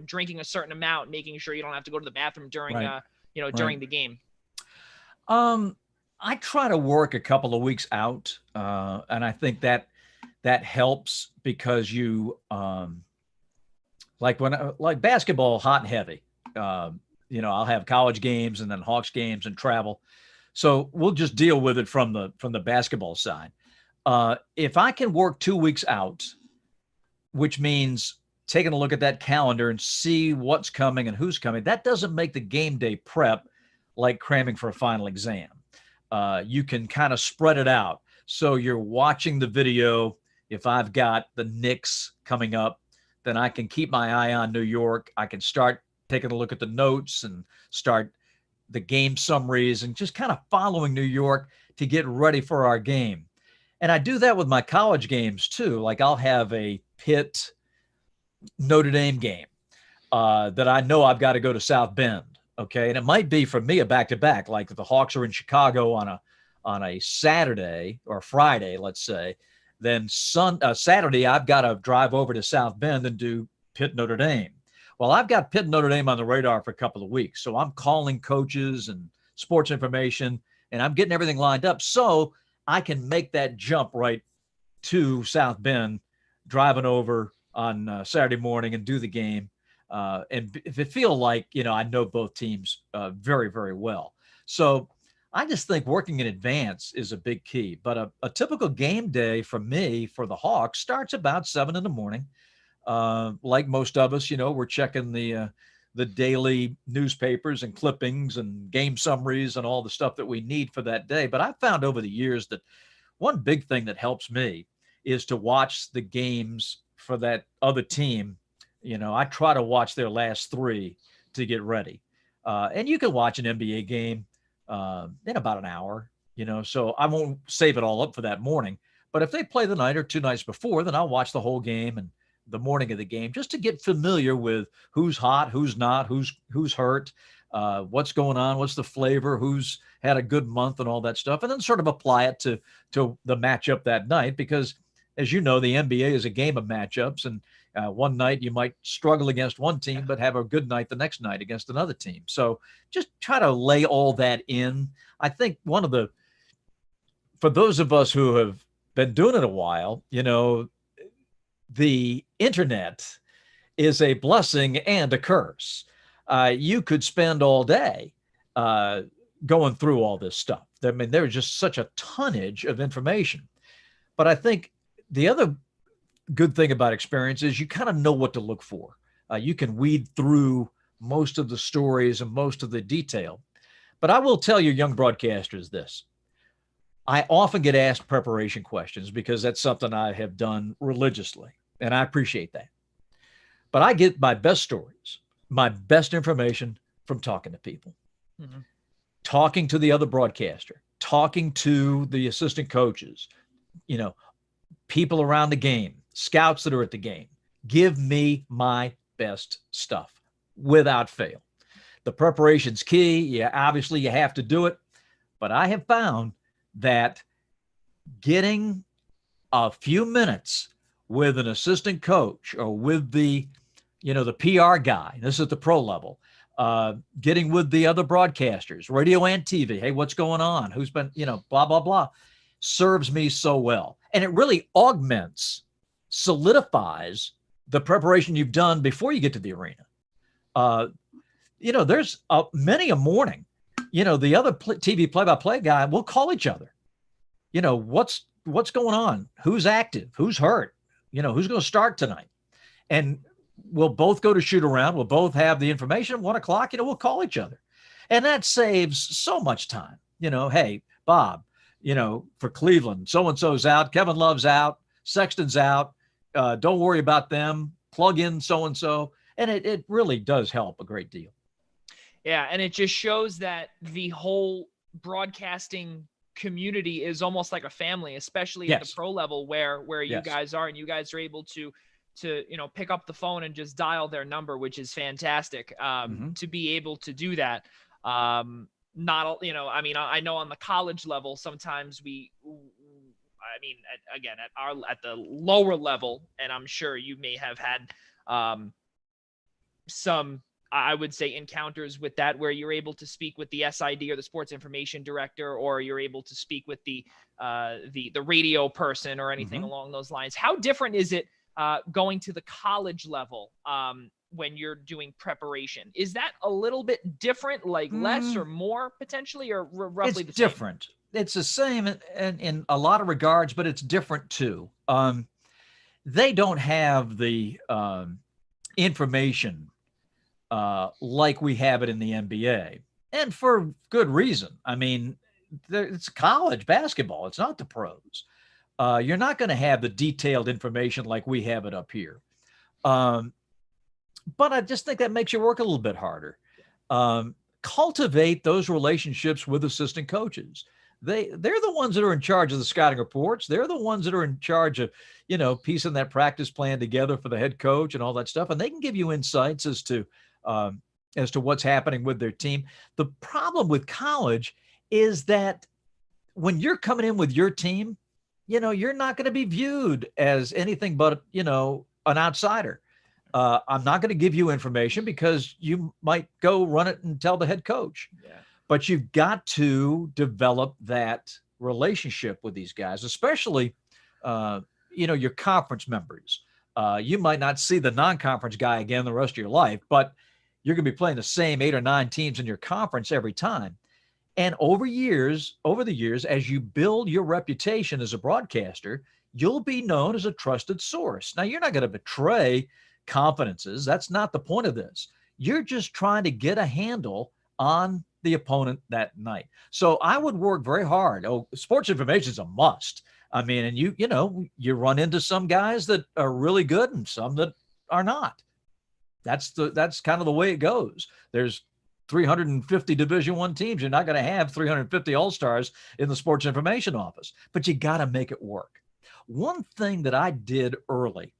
drinking a certain amount, making sure you don't have to go to the bathroom during during the game. I try to work a couple of weeks out, and I think that helps, because you like basketball, hot and heavy. I'll have college games and then Hawks games and travel. So we'll just deal with it from the basketball side. If I can work 2 weeks out, which means taking a look at that calendar and see what's coming and who's coming, that doesn't make the game day prep like cramming for a final exam. You can kind of spread it out. So you're watching the video. If I've got the Knicks coming up, then I can keep my eye on New York. I can start taking a look at the notes and start the game summaries and just kind of following New York to get ready for our game. And I do that with my college games too. Like I'll have a Pitt Notre Dame game that I know I've got to go to South Bend. Okay. And it might be for me a back-to-back, like if the Hawks are in Chicago on a Saturday or Friday, let's say, then Saturday, I've got to drive over to South Bend and do Pitt Notre Dame. Well, I've got Pitt Notre Dame on the radar for a couple of weeks. So I'm calling coaches and sports information, and I'm getting everything lined up so I can make that jump right to South Bend, driving over on Saturday morning and do the game. And if it feel like, I know both teams very, very well. So I just think working in advance is a big key. But a typical game day for me, for the Hawks, starts about 7 in the morning. Like most of us, we're checking the daily newspapers and clippings and game summaries and all the stuff that we need for that day. But I've found over the years that one big thing that helps me is to watch the games for that other team. I try to watch their last 3 to get ready. And you can watch an NBA game in about an hour, so I won't save it all up for that morning. But if they play the night or 2 nights before, then I'll watch the whole game and the morning of the game just to get familiar with who's hot, who's not, who's hurt, what's going on, what's the flavor, who's had a good month and all that stuff, and then sort of apply it to the matchup that night. Because as you know, the NBA is a game of matchups, and one night you might struggle against one team, but have a good night the next night against another team. So just try to lay all that in. I think for those of us who have been doing it a while, the internet is a blessing and a curse. You could spend all day going through all this stuff. I mean, there's just such a tonnage of information. But I think the other good thing about experience is you kind of know what to look for. You can weed through most of the stories and most of the detail. But I will tell you, young broadcasters, this. I often get asked preparation questions because that's something I have done religiously, and I appreciate that. But I get my best stories, my best information from talking to people, talking to the other broadcaster, talking to the assistant coaches, people around the game, scouts that are at the game. Give me my best stuff without fail. The preparation's key. Yeah, obviously you have to do it, but I have found that getting a few minutes with an assistant coach or with the PR guy, this is at the pro level, getting with the other broadcasters, radio and TV. Hey, what's going on? Who's been, blah, blah, blah, serves me so well. And it really solidifies the preparation you've done before you get to the arena. There's many a morning, the other TV play-by-play guy will call each other. What's going on? Who's active? Who's hurt? Who's going to start tonight? And we'll both go to shoot around. We'll both have the information at 1 o'clock. We'll call each other. And that saves so much time. Hey, Bob, for Cleveland, so-and-so's out. Kevin Love's out. Sexton's out. Don't worry about them. Plug in so-and-so. And it really does help a great deal. Yeah, and it just shows that the whole broadcasting community is almost like a family, especially at the pro level where you guys are, and you guys are able to pick up the phone and just dial their number, which is fantastic. To be able to do that. I know on the college level, sometimes at the lower level, and I'm sure you may have had some, I would say, encounters with that, where you're able to speak with the SID or the sports information director, or you're able to speak with the radio person or anything along those lines. How different is it going to the college level when you're doing preparation? Is that a little bit different, like less or more potentially, or roughly the same? It's different. It's the same in a lot of regards, but it's different too. They don't have the information like we have it in the NBA, and for good reason. I mean, it's college basketball. It's not the pros. You're not going to have the detailed information like we have it up here. But I just think that makes your work a little bit harder. Cultivate those relationships with assistant coaches. They're the ones that are in charge of the scouting reports. They're the ones that are in charge of, piecing that practice plan together for the head coach and all that stuff. And they can give you insights as to what's happening with their team. The problem with college is that when you're coming in with your team, you're not going to be viewed as anything but, an outsider. I'm not going to give you information because you might go run it and tell the head coach. Yeah. But you've got to develop that relationship with these guys, especially, your conference members. You might not see the non-conference guy again the rest of your life, but you're going to be playing the same 8 or 9 teams in your conference every time. And over the years, as you build your reputation as a broadcaster, you'll be known as a trusted source. Now, you're not going to betray confidences. That's not the point of this. You're just trying to get a handle on the opponent that night. So I would work very hard. Sports information is a must. I mean, and you run into some guys that are really good and some that are not. That's kind of the way it goes. There's 350 Division I teams. You're not going to have 350 All-Stars in the sports information office, but you got to make it work. One thing that I did early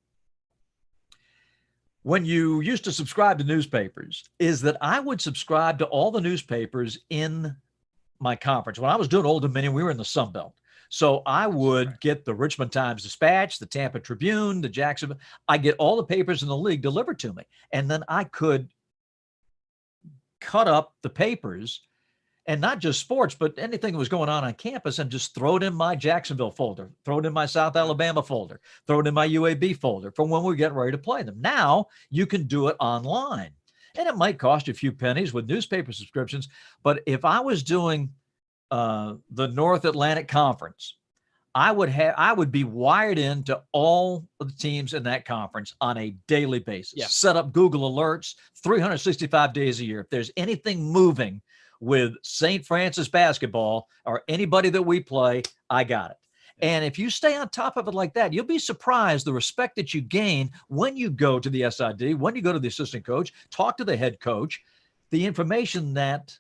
when you used to subscribe to newspapers is that I would subscribe to all the newspapers in my conference. When I was doing Old Dominion, we were in the Sun Belt. So I would get the Richmond Times-Dispatch, the Tampa Tribune, the Jacksonville. I get all the papers in the league delivered to me. And then I could cut up the papers, and not just sports, but anything that was going on campus, and just throw it in my Jacksonville folder, throw it in my South Alabama folder, throw it in my UAB folder for when we get ready to play them. Now you can do it online, and it might cost you a few pennies with newspaper subscriptions. But if I was doing the North Atlantic Conference, I would be wired into all of the teams in that conference on a daily basis. Yeah. Set up Google alerts 365 days a year. If there's anything moving with St. Francis basketball or anybody that we play, I got it. And if you stay on top of it like that, you'll be surprised the respect that you gain when you go to the SID, when you go to the assistant coach, talk to the head coach. The information that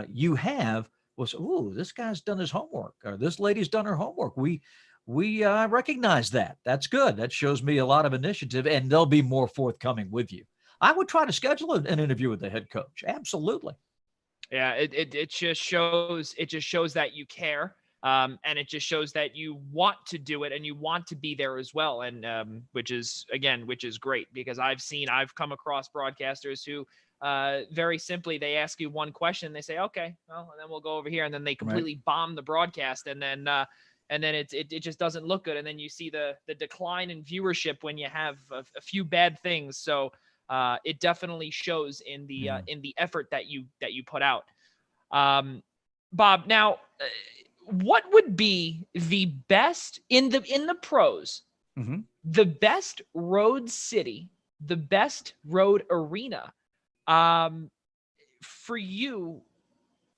you have was, this guy's done his homework, or this lady's done her homework. We recognize that. That's good. That shows me a lot of initiative, and they'll be more forthcoming with you. I would try to schedule an interview with the head coach. Absolutely. Yeah, it just shows that you care, and it just shows that you want to do it and you want to be there as well, and which is great, because I've come across broadcasters who very simply, they ask you one question, they say, okay, well, and then we'll go over here, and then they completely bomb the broadcast, and then it just doesn't look good, and then you see the decline in viewership when you have a few bad things. So it definitely shows in the effort that you put out. Bob, now what would be the best in the pros, the best road city, the best road arena for you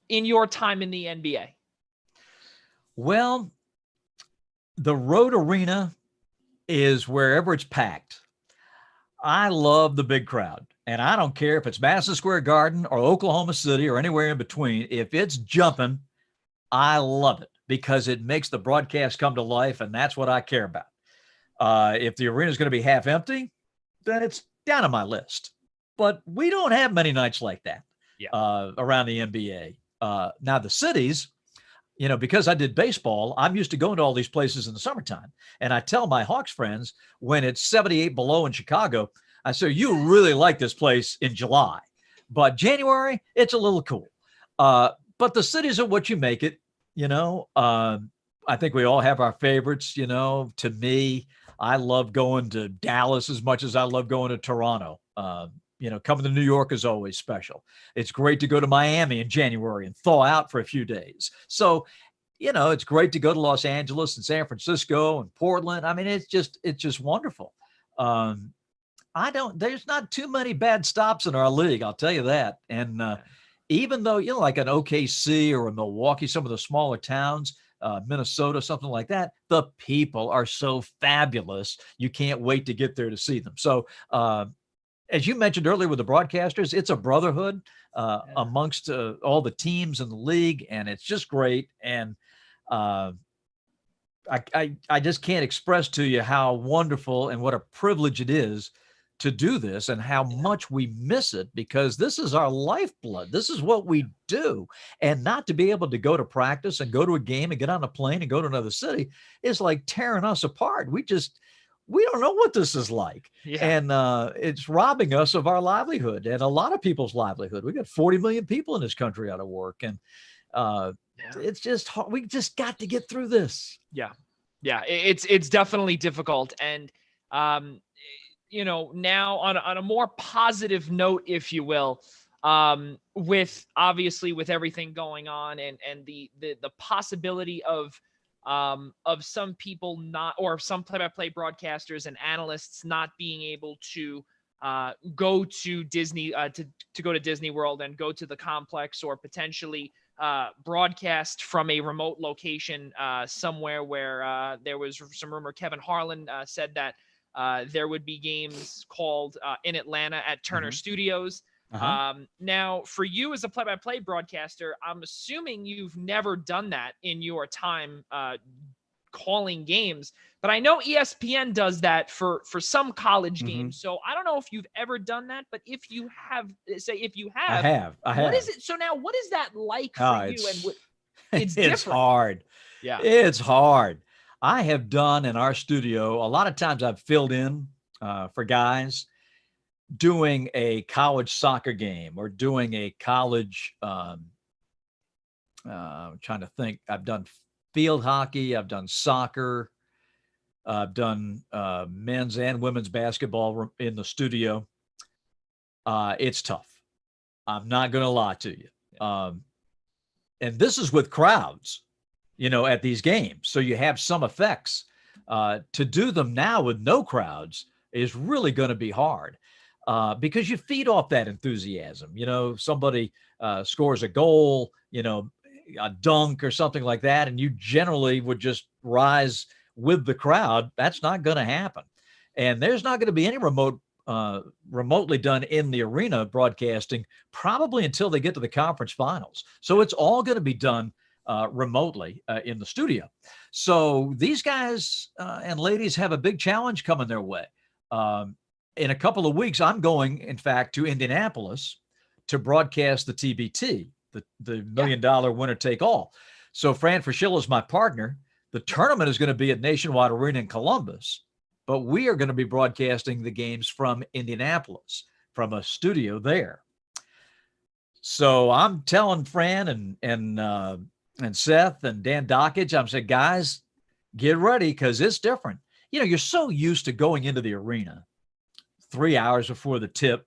in your time in the NBA? Well, the road arena is wherever it's packed. I love the big crowd, and I don't care if it's Madison Square Garden or Oklahoma City or anywhere in between. If it's jumping, I love it because it makes the broadcast come to life, and that's what I care about. If the arena is going to be half empty, then it's down on my list. But we don't have many nights like that around the NBA. Now, the cities, because I did baseball, I'm used to going to all these places in the summertime. And I tell my Hawks friends, when it's 78 below in Chicago, I say, you really like this place in July. But January, it's a little cool. But the cities are what you make it, I think we all have our favorites, To me, I love going to Dallas as much as I love going to Toronto. Coming to New York is always special. It's great to go to Miami in January and thaw out for a few days. So, it's great to go to Los Angeles and San Francisco and Portland. I mean, it's just wonderful. There's not too many bad stops in our league, I'll tell you that. And even though, like an OKC or a Milwaukee, some of the smaller towns, Minnesota, something like that, the people are so fabulous. You can't wait to get there to see them. So, as you mentioned earlier with the broadcasters, it's a brotherhood amongst all the teams in the league, and it's just great. And I just can't express to you how wonderful and what a privilege it is to do this and how much we miss it, because this is our lifeblood. This is what we do. And not to be able to go to practice and go to a game and get on a plane and go to another city is like tearing us apart. We don't know what this is like. Yeah. And it's robbing us of our livelihood and a lot of people's livelihood. We got 40 million people in this country out of work. And it's just hard. We just got to get through this. Yeah. It's definitely difficult. And, now on a more positive note, if you will, with everything going on and the possibility of some people not, or some play-by-play broadcasters and analysts not being able to go to Disney, to go to Disney World and go to the complex, or potentially broadcast from a remote location somewhere where there was some rumor. Kevin Harlan said that there would be games called in Atlanta at Turner Studios. Now, for you as a play-by-play broadcaster, I'm assuming you've never done that in your time calling games, but I know ESPN does that for some college games. So I don't know if you've ever done that, but if you have, I have. What is it? So now, what is that like for you? And it's hard. Yeah, it's hard. I have done in our studio, a lot of times I've filled in for guys doing a college soccer game or doing a college, I'm trying to think. I've done field hockey. I've done soccer. I've done men's and women's basketball in the studio. It's tough. I'm not going to lie to you. And this is with crowds, at these games. So you have some effects. To do them now with no crowds is really going to be hard. Because you feed off that enthusiasm. Somebody scores a goal, a dunk or something like that, and you generally would just rise with the crowd. That's not going to happen. And there's not going to be any remotely done in the arena broadcasting probably until they get to the conference finals. So it's all going to be done remotely in the studio. So these guys and ladies have a big challenge coming their way. In a couple of weeks, I'm going, in fact, to Indianapolis to broadcast the TBT, the $1 million winner take all. So Fran Fraschilla is my partner. The tournament is going to be at Nationwide Arena in Columbus, but we are going to be broadcasting the games from Indianapolis, from a studio there. So I'm telling Fran and Seth and Dan Dockage, I'm saying, guys, get ready, because it's different. You're so used to going into the arena 3 hours before the tip,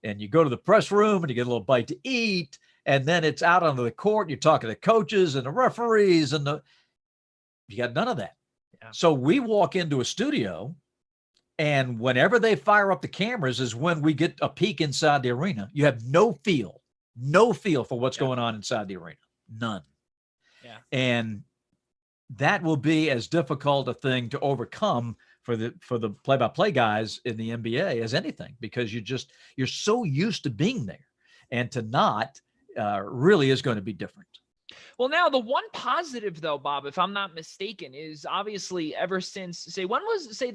and you go to the press room and you get a little bite to eat, and then it's out onto the court and you're talking to coaches and the referees you got none of that. Yeah. So we walk into a studio, and whenever they fire up the cameras is when we get a peek inside the arena. You have no feel for what's going on inside the arena. None. Yeah. And that will be as difficult a thing to overcome for the play-by-play guys in the NBA as anything, because you're so used to being there, and to not really is going to be different. Well, now the one positive though, Bob, if I'm not mistaken, is obviously ever since the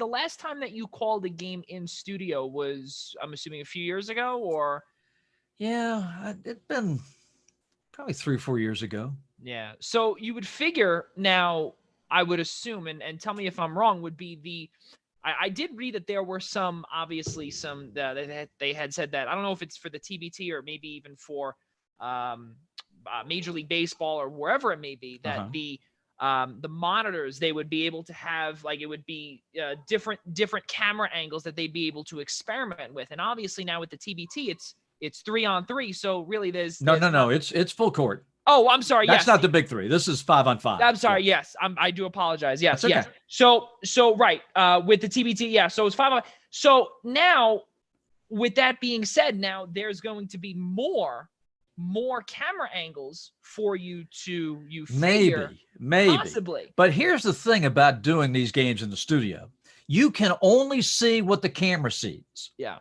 last time that you called a game in studio was, I'm assuming, a few years ago, or? Yeah, it's been probably 3 or 4 years ago. Yeah. So you would figure now, I would assume, and tell me if I'm wrong, would be I did read that there were obviously some that they had said that, I don't know if it's for the TBT or maybe even for Major League Baseball or wherever it may be, that the the monitors, they would be able to have, like, it would be different camera angles that they'd be able to experiment with. And obviously now with the TBT, it's 3-on-3. So really No. It's full court. Oh, I'm sorry. That's Yes. not the big three. This is 5-on-5. I'm sorry. Yeah. Yes. I do apologize. Yes. That's okay. Yes. So right. With the TBT. Yeah. So it's 5-on-5. So now, with that being said, now there's going to be more camera angles for you to maybe possibly. But here's the thing about doing these games in the studio: you can only see what the camera sees. Yeah.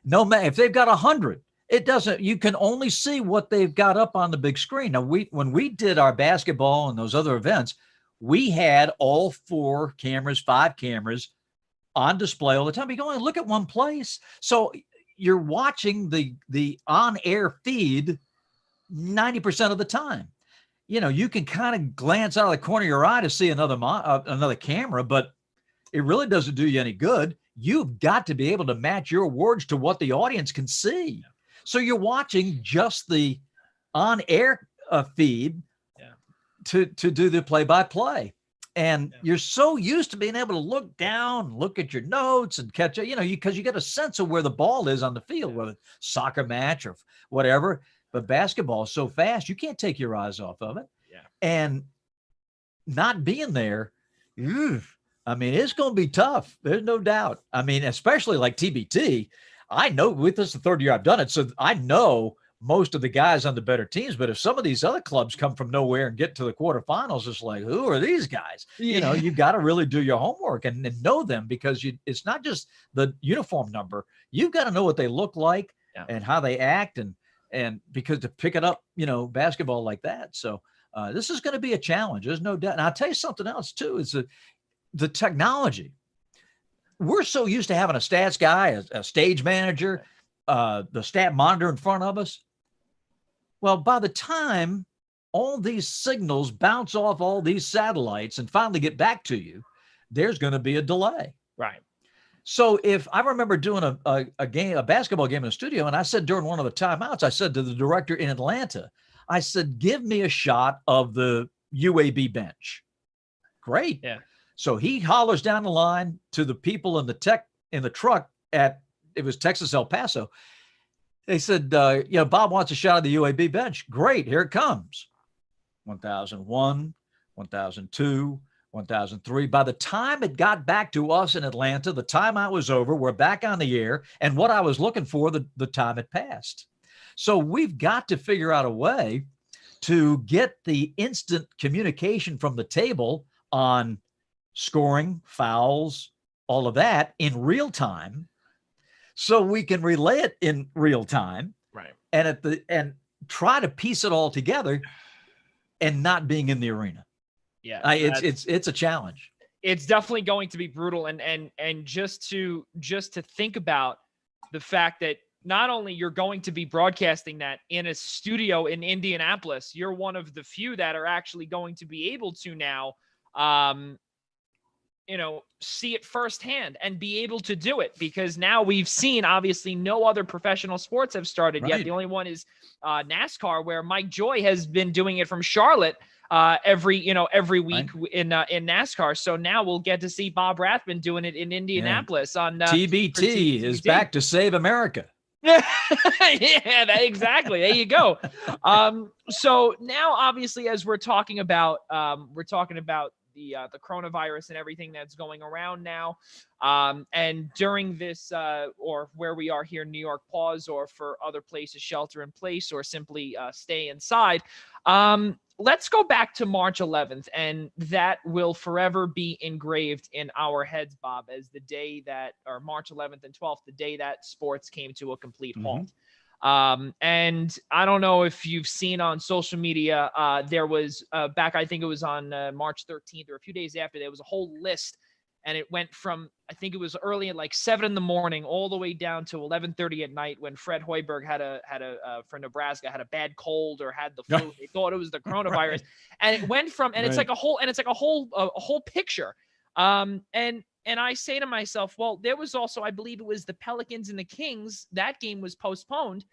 No matter if they've got 100, it doesn't. You can only see what they've got up on the big screen. Now, when we did our basketball and those other events, we had all 5 cameras on display all the time. You can only look at one place, so you're watching the on-air feed 90% of the time. You can kind of glance out of the corner of your eye to see another camera, but it really doesn't do you any good. You've got to be able to match your words to what the audience can see. So you're watching just the on-air feed to do the play-by-play. And you're so used to being able to look down, look at your notes and catch up, because you get a sense of where the ball is on the field, whether it's soccer match or whatever. But basketball is so fast, you can't take your eyes off of it. Yeah. And not being there, it's going to be tough. There's no doubt. Especially like TBT. I know this is the 3rd year I've done it, so I know most of the guys on the better teams. But if some of these other clubs come from nowhere and get to the quarterfinals, it's like, who are these guys? Yeah. You got to really do your homework and know them, because it's not just the uniform number. You've got to know what they look like and how they act, and because to pick it up, basketball like that. So this is going to be a challenge. There's no doubt. And I'll tell you something else too, is the technology. We're so used to having a stats guy, a stage manager, the stat monitor in front of us. Well, by the time all these signals bounce off all these satellites and finally get back to you, there's going to be a delay. Right. So if I remember doing a basketball game in the studio, and I said during one of the timeouts, I said to the director in Atlanta, I said, give me a shot of the UAB bench. Great. Yeah. So he hollers down the line to the people in the truck it was Texas El Paso. They said, Bob wants a shot of the UAB bench. Great, here it comes. 1001, 1002, 1003. By the time it got back to us in Atlanta, the timeout was over. We're back on the air. And what I was looking for, the time had passed. So we've got to figure out a way to get the instant communication from the table on scoring, fouls, all of that in real time, so we can relay it in real time. Right. And try to piece it all together and not being in the arena. Yeah. It's a challenge. It's definitely going to be brutal. And just to think about the fact that not only you're going to be broadcasting that in a studio in Indianapolis, you're one of the few that are actually going to be able to now, see it firsthand and be able to do it, because now we've seen, obviously, no other professional sports have started yet. The only one is NASCAR, where Mike Joy has been doing it from Charlotte every week in NASCAR. So now we'll get to see Bob Rathbun doing it in Indianapolis on TBT is back to save America. Exactly. There you go. So now, obviously, as we're talking about the coronavirus and everything that's going around now. And during this, or where we are here in New York, pause, or for other places, shelter in place, or simply stay inside. Let's go back to March 11th, and that will forever be engraved in our heads, Bob, as the day that, or March 11th and 12th, the day that sports came to a complete halt. And I don't know if you've seen on social media, there was back, I think it was on March 13th or a few days after, there was a whole list, and it went from, I think it was early at like 7 a.m. all the way down to 11:30 at night, when Fred Hoiberg had for Nebraska, had a bad cold or had the flu. They thought it was the coronavirus. Right. And it went from, and it's like a whole picture. And I say to myself, well, there was also, I believe it was the Pelicans and the Kings. That game was postponed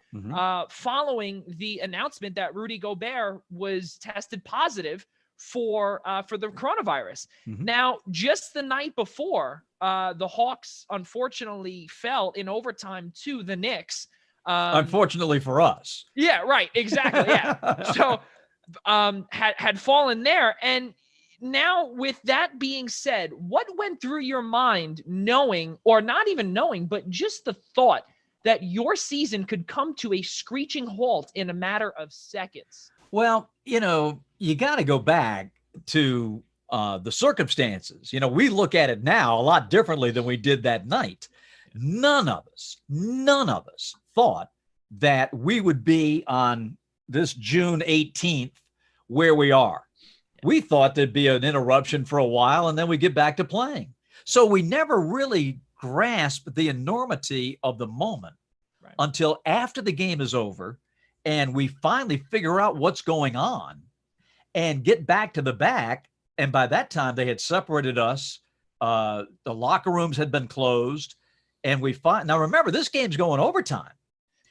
following the announcement that Rudy Gobert was tested positive for the coronavirus. Mhm. Now, just the night before, the Hawks unfortunately fell in overtime to the Knicks. Unfortunately for us. Yeah, right. Exactly. Yeah. So had fallen there. And now, with that being said, what went through your mind knowing, or not even knowing, but just the thought that your season could come to a screeching halt in a matter of seconds? Well, you got to go back to the circumstances. We look at it now a lot differently than we did that night. None of us thought that we would be on this June 18th where we are. We thought there'd be an interruption for a while and then we get back to playing. So we never really grasped the enormity of the moment until after the game is over and we finally figure out what's going on and get back to the back. And by that time, they had separated us. The locker rooms had been closed. And now remember, this game's going overtime.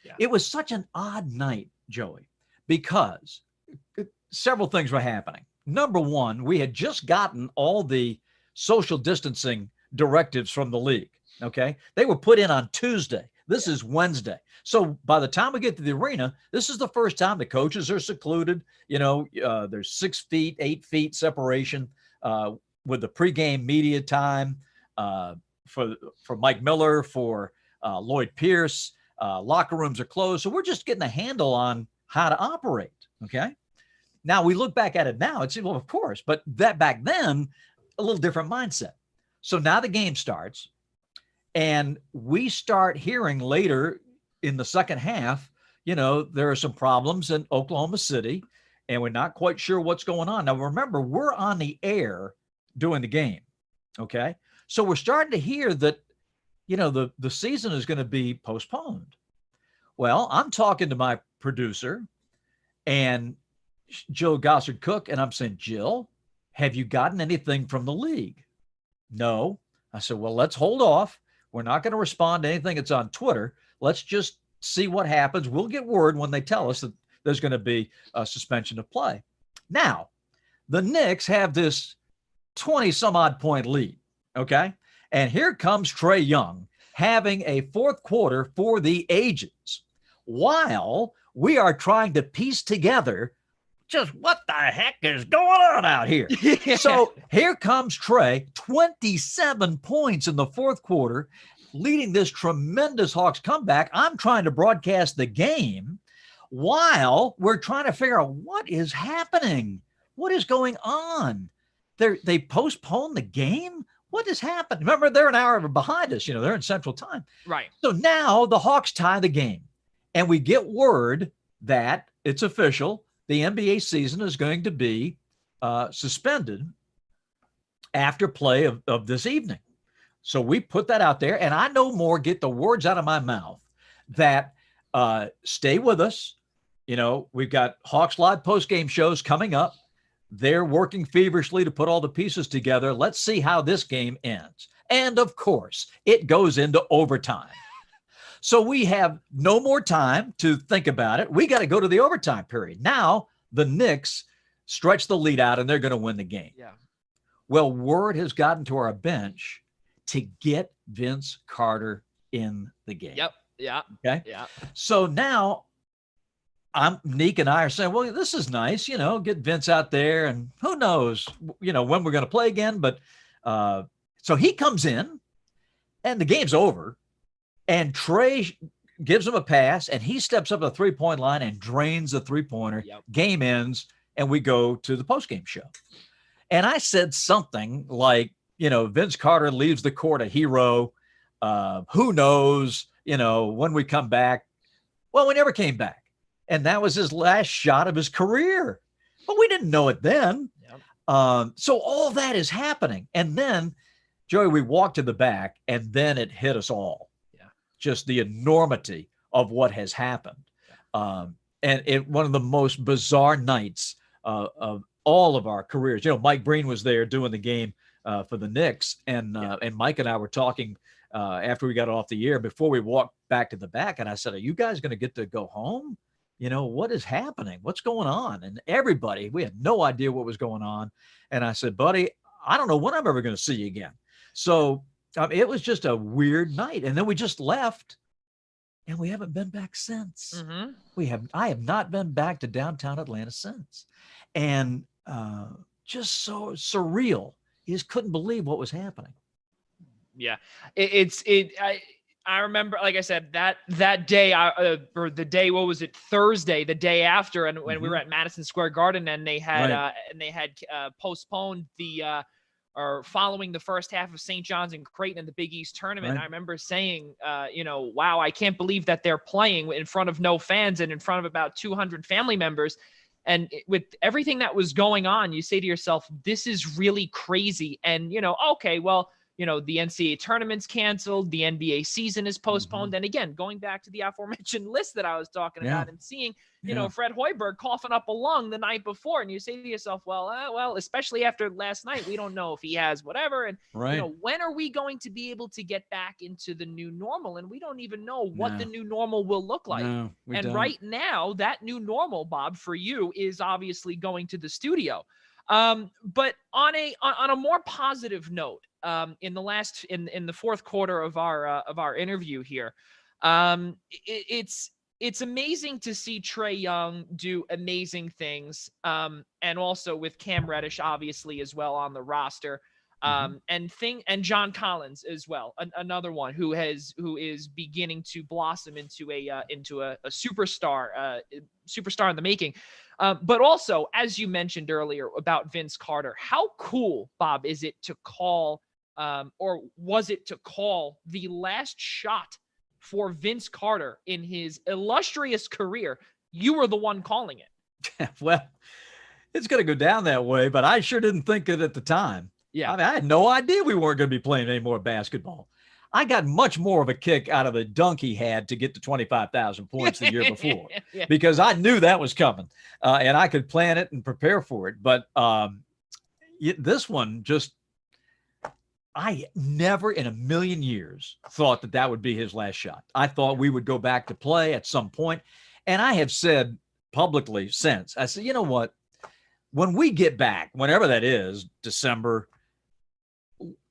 Yeah. It was such an odd night, Joey, because several things were happening. Number one, we had just gotten all the social distancing directives from the league. Okay. They were put in on Tuesday. This is Wednesday. So by the time we get to the arena, this is the first time the coaches are secluded. There's 6 feet, 8 feet separation with the pregame media time for Mike Miller, for Lloyd Pierce. Locker rooms are closed. So we're just getting a handle on how to operate. Okay. Now we look back at it now. It's, well, of course, but that back then, a little different mindset. So now the game starts. And we start hearing later in the second half, there are some problems in Oklahoma City, and we're not quite sure what's going on. Now, remember, we're on the air during the game, okay? So we're starting to hear that, the season is going to be postponed. Well, I'm talking to my producer and Jill Gossard-Cook, and I'm saying, Jill, have you gotten anything from the league? No. I said, well, let's hold off. We're not going to respond to anything that's on Twitter. Let's just see what happens. We'll get word when they tell us that there's going to be a suspension of play. Now, the Knicks have this 20-some-odd point lead, okay? And here comes Trae Young having a fourth quarter for the ages while we are trying to piece together just what the heck is going on out here. Yeah. So here comes Trae, 27 points in the fourth quarter, leading this tremendous Hawks comeback. I'm trying to broadcast the game while we're trying to figure out what is happening. What is going on? They postponed the game? What has happened? Remember, they're an hour behind us. They're in Central Time. Right. So now the Hawks tie the game, and we get word that it's official. The NBA season is going to be suspended after play of this evening. So we put that out there, and I no more get the words out of my mouth that stay with us. We've got Hawks Live postgame shows coming up. They're working feverishly to put all the pieces together. Let's see how this game ends. And of course, it goes into overtime. So we have no more time to think about it. We got to go to the overtime period. Now the Knicks stretch the lead out and they're going to win the game. Yeah. Well, word has gotten to our bench to get Vince Carter in the game. Yep. Yeah. Okay. Yeah. So now Neek and I are saying, well, this is nice, get Vince out there and who knows, when we're going to play again. But so he comes in and the game's over. And Trae gives him a pass, and he steps up to the three-point line and drains the three-pointer. Yep. Game ends, and we go to the postgame show. And I said something like, Vince Carter leaves the court a hero. Who knows, when we come back. Well, we never came back. And that was his last shot of his career. But we didn't know it then. Yep. So all that is happening. And then, Joey, we walked to the back, and then it hit us all. Just the enormity of what has happened. And one of the most bizarre nights of all of our careers. Mike Breen was there doing the game for the Knicks. And Mike and I were talking after we got off the air before we walked back to the back. And I said, are you guys going to get to go home? what is happening? What's going on? And everybody, we had no idea what was going on. And I said, buddy, I don't know when I'm ever going to see you again. So it was just a weird night. And then we just left and we haven't been back since. I have not been back to downtown Atlanta since. And just so surreal. You just couldn't believe what was happening. Yeah, I remember, like I said, that day, or the day, what was it, Thursday, the day after, and when we were at Madison Square Garden, and they had postponed or following the first half of St. John's and Creighton in the Big East tournament. I remember saying, wow, I can't believe that they're playing in front of no fans and in front of about 200 family members. And with everything that was going on, you say to yourself, this is really crazy. And, okay, well, the NCAA tournament's canceled, the NBA season is postponed. And again, going back to the aforementioned list that I was talking about and seeing, Fred Hoiberg coughing up a lung the night before. And you say to yourself, well, especially after last night, we don't know if he has whatever. And, when are we going to be able to get back into the new normal? And we don't even know what the new normal will look like. And right now, that new normal, Bob, for you is obviously going to the studio. But on a more positive note, in the fourth quarter of our interview here, it's amazing to see Trae Young do amazing things, and also with Cam Reddish obviously as well on the roster, and John Collins as well, another one who is beginning to blossom into a superstar in the making. But also, as you mentioned earlier about Vince Carter, how cool, Bob, is it to call, or was it to call the last shot for Vince Carter in his illustrious career? You were the one calling it. Well, it's going to go down that way, but I sure didn't think it at the time. Yeah. I mean, I had no idea we weren't going to be playing any more basketball. I got much more of a kick out of the dunk he had to get to 25,000 points the year before because I knew that was coming, and I could plan it and prepare for it. But this one I never in a million years thought that would be his last shot. I thought we would go back to play at some point. And I have said publicly since, I said, you know what? When we get back, whenever that is, December,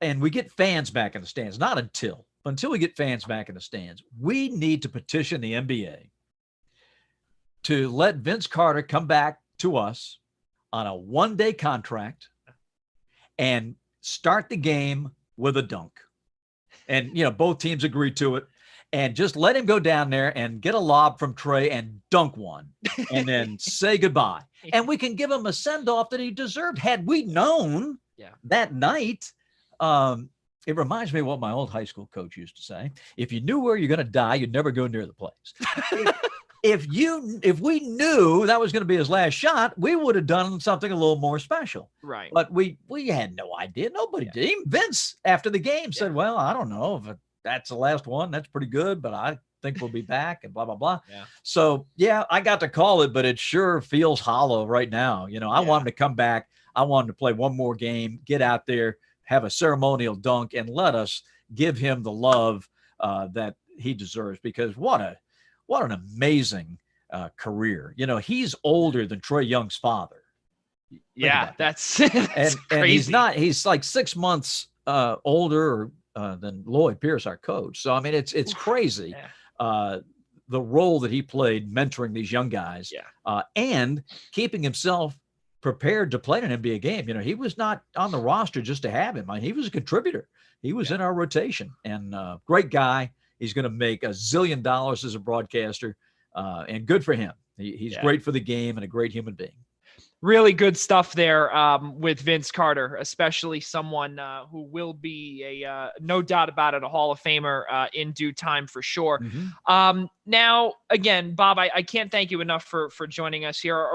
and we get fans back in the stands, not until we get fans back in the stands, we need to petition the NBA to let Vince Carter come back to us on a one-day contract and start the game with a dunk. And, both teams agreed to it. And just let him go down there and get a lob from Trae and dunk one and then say goodbye. And we can give him a send-off that he deserved. Had we known that night, it reminds me of what my old high school coach used to say. If you knew where you're going to die, you'd never go near the place. If we knew that was going to be his last shot, we would have done something a little more special. Right. But we had no idea. Nobody did. Even Vince, after the game, said, well, I don't know if that's the last one. That's pretty good, but I think we'll be back and blah, blah, blah. Yeah. So, I got to call it, but it sure feels hollow right now. I want him to come back. I want him to play one more game, get out there, have a ceremonial dunk, and let us give him the love that he deserves, because what an amazing career. He's older than Trae Young's father. Yeah, that's crazy. And he's like 6 months older than Lloyd Pierce, our coach. So, I mean, it's crazy. The role that he played mentoring these young guys and keeping himself prepared to play an NBA game. He was not on the roster just to have him. I mean, he was a contributor. He was in our rotation, and great guy. He's going to make $1 zillion as a broadcaster, and good for him. He's great for the game and a great human being. Really good stuff there with Vince Carter, especially someone who will be no doubt about it, a Hall of Famer in due time for sure. Now, again, Bob, I can't thank you enough for joining us here.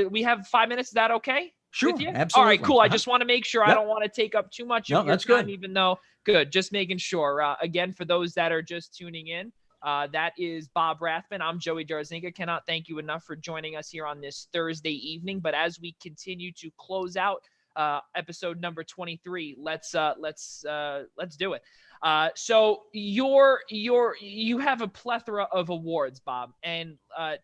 We have 5 minutes. Is that okay? Sure, absolutely. All right, cool. I just want to make sure I don't want to take up too much of your time, even though good. Just making sure. Again, for those that are just tuning in, that is Bob Rathbun. I'm Joey Jarzynka. Cannot thank you enough for joining us here on this Thursday evening. But as we continue to close out episode number 23. Let's do it. So you have a plethora of awards, Bob, and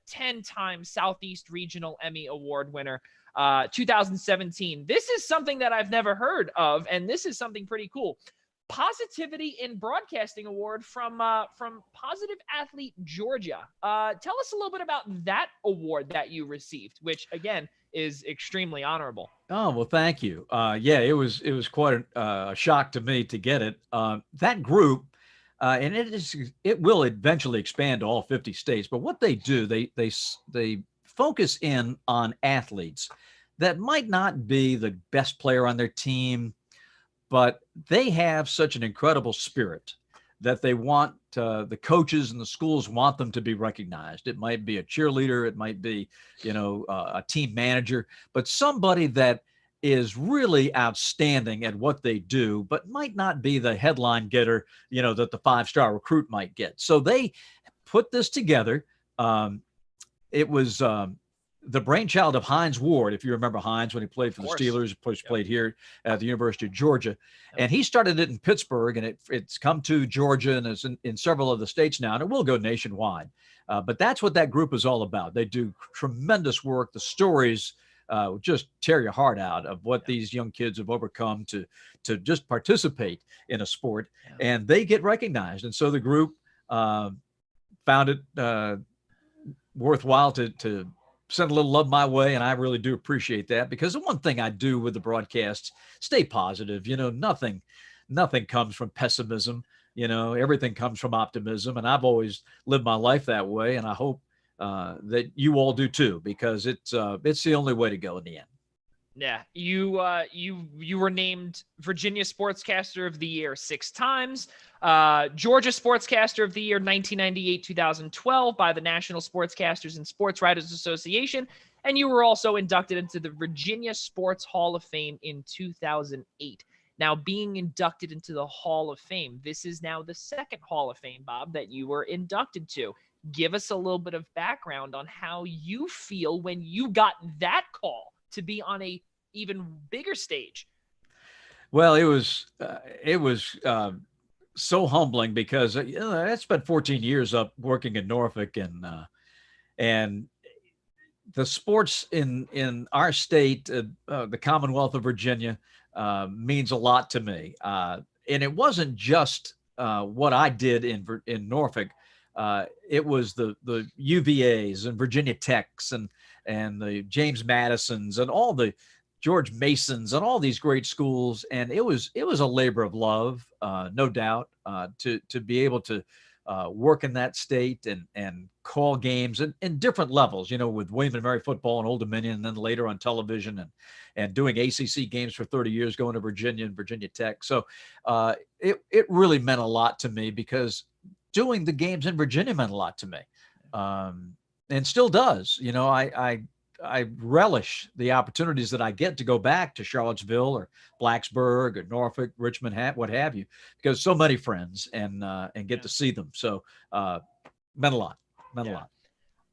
10-time Southeast Regional Emmy Award winner. 2017. This is something that I've never heard of, and this is something pretty cool. Positivity in Broadcasting Award from Positive Athlete Georgia. Tell us a little bit about that award that you received, which again is extremely honorable. Oh, well, thank you. Yeah, it was quite a shock to me to get it. That group, and it will eventually expand to all 50 states. But what they do, they focus in on athletes that might not be the best player on their team, but they have such an incredible spirit that they want the coaches and the schools want them to be recognized. It might be a cheerleader, it might be, a team manager, but somebody that is really outstanding at what they do, but might not be the headline getter, that the 5-star recruit might get. So they put this together. It was the brainchild of Hines Ward, if you remember Hines when he played for the Steelers, played here at the University of Georgia. And he started it in Pittsburgh, and it's come to Georgia and is in several of the states now, and it will go nationwide. But that's what that group is all about. They do tremendous work. The stories just tear your heart out of what these young kids have overcome to just participate in a sport, and they get recognized. And so the group found it worthwhile to send a little love my way, and I really do appreciate that, because the one thing I do with the broadcasts, stay positive. Nothing comes from pessimism. Everything comes from optimism, and I've always lived my life that way, and I hope that you all do too, because it's the only way to go in the end. Yeah, you were named Virginia Sportscaster of the Year 6 times, Georgia Sportscaster of the Year 1998-2012 by the National Sportscasters and Sports Writers Association, and you were also inducted into the Virginia Sports Hall of Fame in 2008. Now, being inducted into the Hall of Fame, this is now the second Hall of Fame, Bob, that you were inducted to. Give us a little bit of background on how you feel when you got that call to be on a even bigger stage. Well, it was so humbling, because I spent 14 years up working in Norfolk, and the sports in our state, the Commonwealth of Virginia, means a lot to me. And it wasn't just what I did in Norfolk. It was the UVAs and Virginia Techs and the James Madisons and all the George Masons and all these great schools. And it was a labor of love, no doubt, to be able to work in that state and call games in different levels, with William and Mary football and Old Dominion, and then later on television, and doing ACC games for 30 years, going to Virginia and Virginia Tech. So it really meant a lot to me, because doing the games in Virginia meant a lot to me. And still does. I relish the opportunities that I get to go back to Charlottesville or Blacksburg or Norfolk, Richmond, what have you, because so many friends and get to see them. So meant a lot. Meant a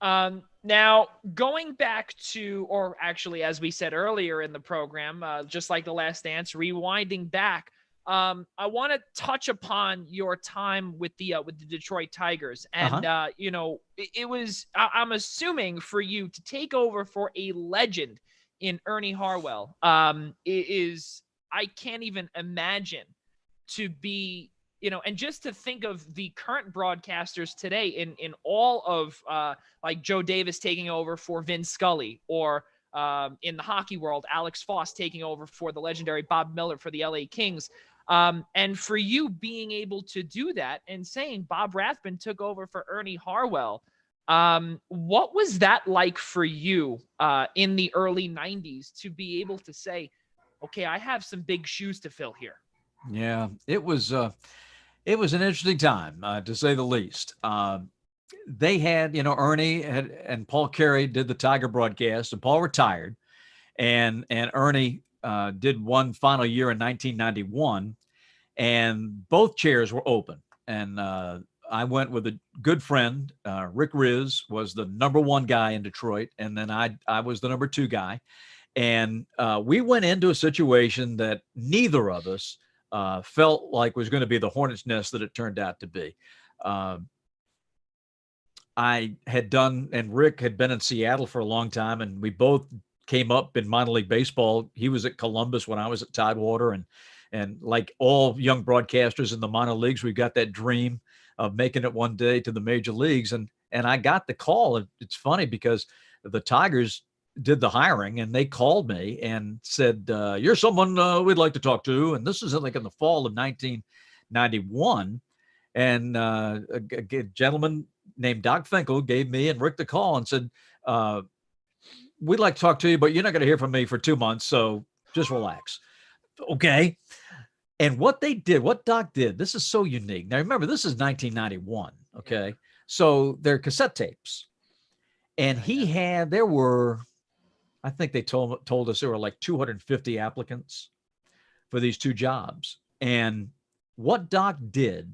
lot. Now, going back to, or actually, as we said earlier in the program, just like The Last Dance, rewinding back, I want to touch upon your time with the Detroit Tigers, and it was, I'm assuming, for you to take over for a legend in Ernie Harwell. I can't even imagine to be, and just to think of the current broadcasters today in all of like Joe Davis taking over for Vin Scully, or in the hockey world, Alex Foss taking over for the legendary Bob Miller for the LA Kings. And for you being able to do that and saying Bob Rathbun took over for Ernie Harwell, what was that like for you in the early 90s to be able to say, okay, I have some big shoes to fill here? Yeah, it was an interesting time, to say the least. They had, Ernie and Paul Carey did the Tiger broadcast, and Paul retired, and Ernie did one final year in 1991, and both chairs were open. And I went with a good friend. Rick Riz was the number one guy in Detroit, and then I was the number two guy. And we went into a situation that neither of us felt like was going to be the hornet's nest that it turned out to be. I had done, and Rick had been in Seattle for a long time, and we both came up in minor league baseball. He was at Columbus when I was at Tidewater, and like all young broadcasters in the minor leagues, we got that dream of making it one day to the major leagues. And I got the call. It's funny because the Tigers did the hiring, and they called me and said, "You're someone we'd like to talk to." And this is like in the fall of 1991, and a gentleman named Doc Finkel gave me and Rick the call and said, "We'd like to talk to you, but you're not going to hear from me for 2 months, so just relax." Okay. And what they did, what Doc did, this is so unique. Now, remember, this is 1991. Okay. So they're cassette tapes. And there were, I think they told us there were like 250 applicants for these two jobs. And what Doc did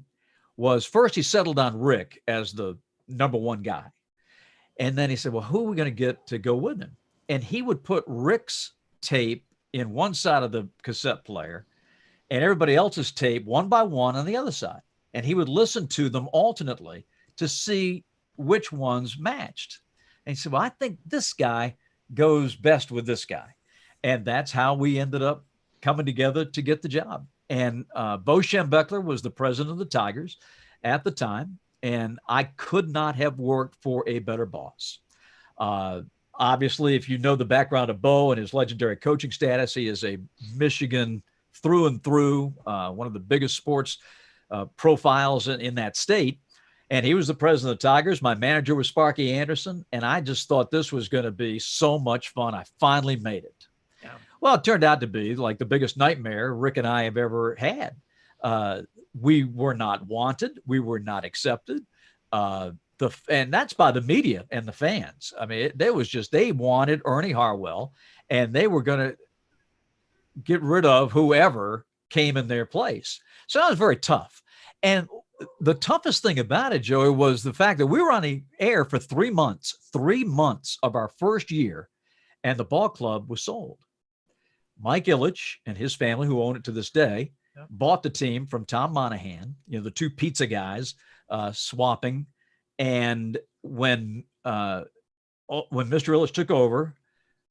was first he settled on Rick as the number one guy. And then he said, well, who are we going to get to go with him? And he would put Rick's tape in one side of the cassette player and everybody else's tape one by one on the other side. And he would listen to them alternately to see which ones matched. And he said, well, I think this guy goes best with this guy. And that's how we ended up coming together to get the job. And Bo Schembechler was the president of the Tigers at the time. And I could not have worked for a better boss. Obviously, if you know the background of Bo and his legendary coaching status, he is a Michigan through and through, one of the biggest sports profiles in that state. And he was the president of the Tigers. My manager was Sparky Anderson. And I just thought this was going to be so much fun. I finally made it. Yeah. Well, it turned out to be like the biggest nightmare Rick and I have ever had. We were not wanted. We were not accepted. And that's by the media and the fans. I mean, they wanted Ernie Harwell, and they were going to get rid of whoever came in their place. So that was very tough. And the toughest thing about it, Joey, was the fact that we were on the air for 3 months of our first year, and the ball club was sold. Mike Ilitch and his family, who own it to this day, bought the team from Tom Monahan, the two pizza guys swapping. And when Mr. Ilitch took over,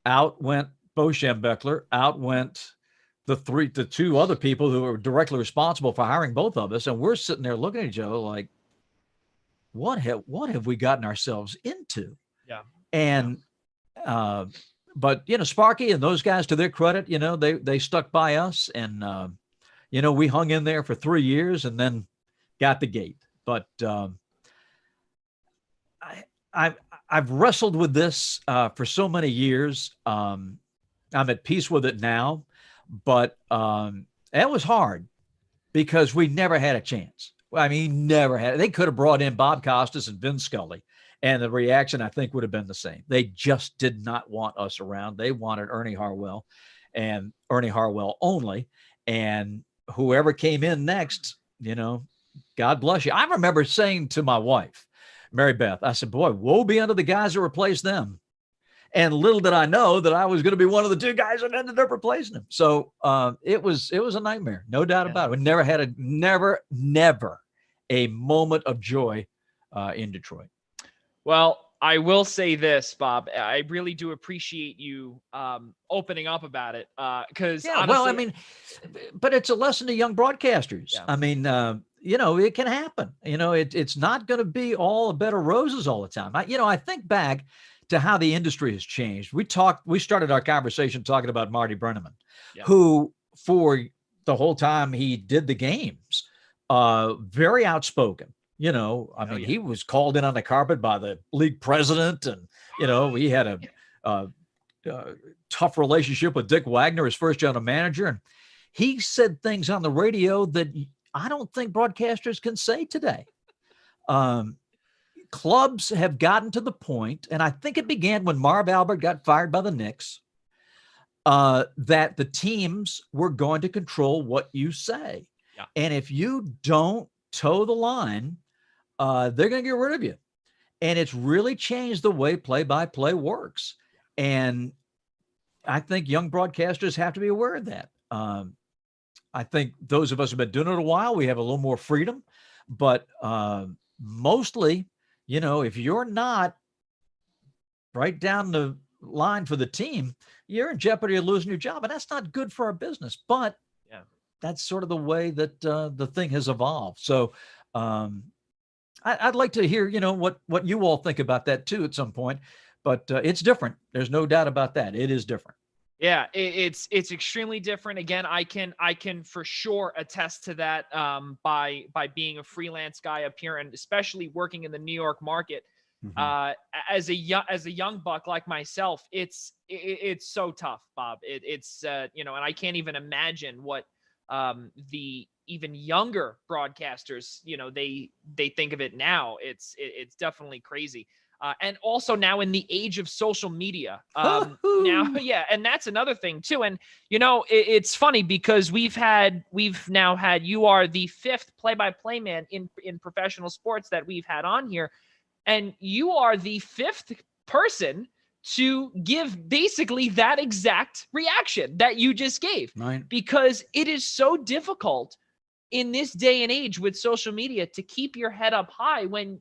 out went Bo Schembechler, out went the two other people who were directly responsible for hiring both of us. And we're sitting there looking at each other like, what have we gotten ourselves into? Yeah. And, but, Sparky and those guys, to their credit, they stuck by us, and, we hung in there for 3 years and then got the gate. But, I've wrestled with this for so many years. I'm at peace with it now, but it was hard because we never had a chance. I mean, never had. They could have brought in Bob Costas and Vin Scully, and the reaction, I think, would have been the same. They just did not want us around. They wanted Ernie Harwell, and Ernie Harwell only. And whoever came in next, God bless you. I remember saying to my wife, Mary Beth, I said, boy, woe be unto the guys that replaced them. And little did I know that I was going to be one of the two guys that ended up replacing him. So it was a nightmare, no doubt about it. We never had never a moment of joy in Detroit. Well, I will say this, Bob. I really do appreciate you opening up about it because honestly, but it's a lesson to young broadcasters. Yeah. I mean, it can happen. It's not going to be all a bed of roses all the time. I think back to how the industry has changed. We started our conversation talking about Marty Brennaman, who for the whole time he did the games, very outspoken. He was called in on the carpet by the league president, and, he had a tough relationship with Dick Wagner, his first general manager. And he said things on the radio that I don't think broadcasters can say today. Clubs have gotten to the point, and I think it began when Marv Albert got fired by the Knicks, that the teams were going to control what you say. Yeah. And if you don't toe the line, they're going to get rid of you. And it's really changed the way play-by-play works. And I think young broadcasters have to be aware of that. I think those of us who've been doing it a while, we have a little more freedom, but mostly, if you're not right down the line for the team, you're in jeopardy of losing your job, and that's not good for our business. But Yeah. that's sort of the way that the thing has evolved. So I'd like to hear, what you all think about that too at some point. But it's different. There's no doubt about that. It is different. Yeah, it's extremely different. Again, I can for sure attest to that by being a freelance guy up here, and especially working in the New York market. Mhm. As a young buck like myself, it's so tough, Bob. It's and I can't even imagine what the even younger broadcasters, they think of it now. It's definitely crazy. And also now in the age of social media, now, yeah, and that's another thing too. And it's funny because we've now had, you are the fifth play-by-play man in professional sports that we've had on here, and you are the fifth person to give basically that exact reaction that you just gave, Right. because it is so difficult in this day and age with social media to keep your head up high when,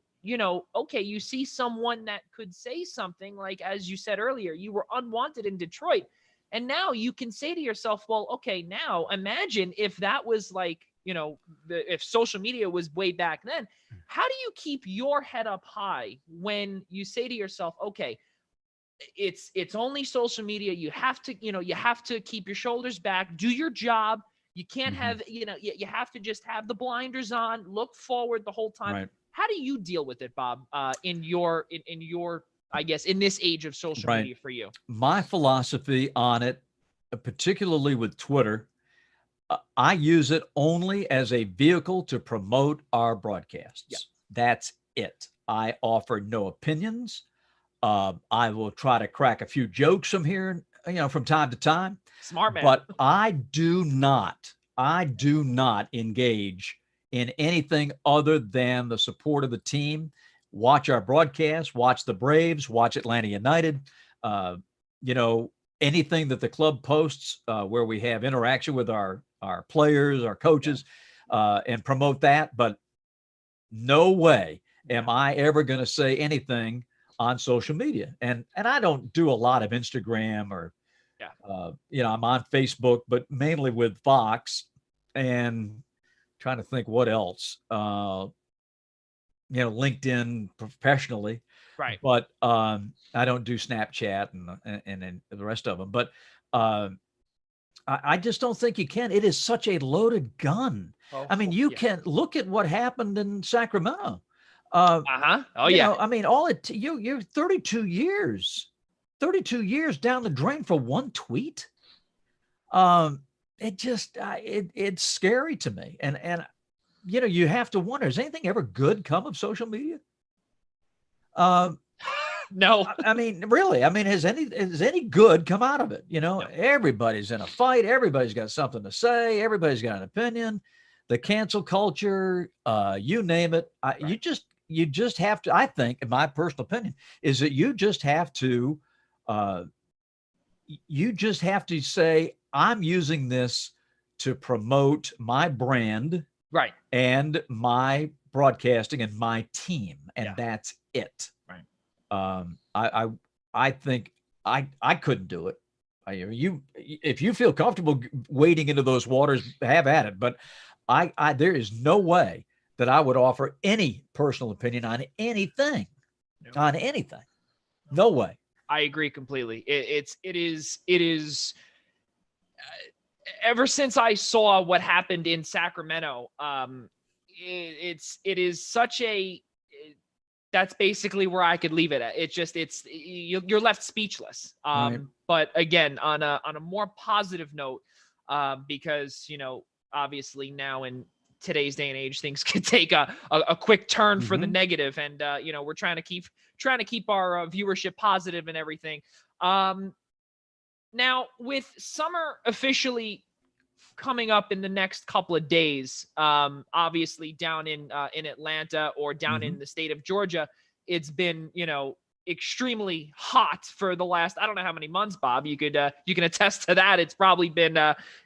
okay, you see someone that could say something like, as you said earlier, you were unwanted in Detroit. And now you can say to yourself, well, okay, now imagine if that was like, if social media was way back then. How do you keep your head up high when you say to yourself, okay, it's only social media. You have to, you have to keep your shoulders back, do your job. You can't Mhm. have, you have to just have the blinders on, look forward the whole time. Right. How do you deal with it, Bob, in your, I guess, in this age of social Right. media for you? My philosophy on it, particularly with Twitter, I use it only as a vehicle to promote our Yeah. broadcasts. That's it. I offer no opinions. I will try to crack a few jokes from here, from time to time, Smart man. but I do not engage in anything other than the support of the team. Watch our broadcast, watch the Braves, watch Atlanta United. Uh, you know, anything that the club posts where we have interaction with our players, our Yeah. coaches, and promote that. But no way am I ever going to say anything on social media. And I don't do a lot of Instagram or Yeah. I'm on Facebook, but mainly with Fox, and trying to think what else. LinkedIn professionally, Right. but I don't do Snapchat and the rest of them. But um, I just don't think you can. It is such a loaded gun. Oh, I mean, you yeah. can look at what happened in Sacramento. Uh, Uh-huh. Oh, yeah. I mean, all you're 32 years down the drain for one tweet. Um, it just it's scary to me, and you have to wonder: is anything ever good come of social media? Um, No. I mean, really, I mean, has any good come out of it? No. Everybody's in a fight. Everybody's got something to say. Everybody's got an opinion. The cancel culture, you name it. Right. You just have to. I think, in my personal opinion, is that you just have to, uh, say, I'm using this to promote my brand Right. and my broadcasting and my team, and Yeah. that's it. Right. I think I couldn't do it. If you feel comfortable wading into those waters, have at it. But there is no way that I would offer any personal opinion on anything, No. on anything. No way. I agree completely. It is ever since I saw what happened in Sacramento, it is such a that's basically where I could leave it at. You're left speechless. Right. But again, on a more positive note, because obviously now in today's day and age, things can take a quick turn for the Mhm. negative, and we're trying to keep our viewership positive and everything. Now, with summer officially coming up in the next couple of days, obviously down in Atlanta or down in Mhm. the state of Georgia, it's been extremely hot for the last, I don't know how many months, Bob. You can attest to that. It's probably been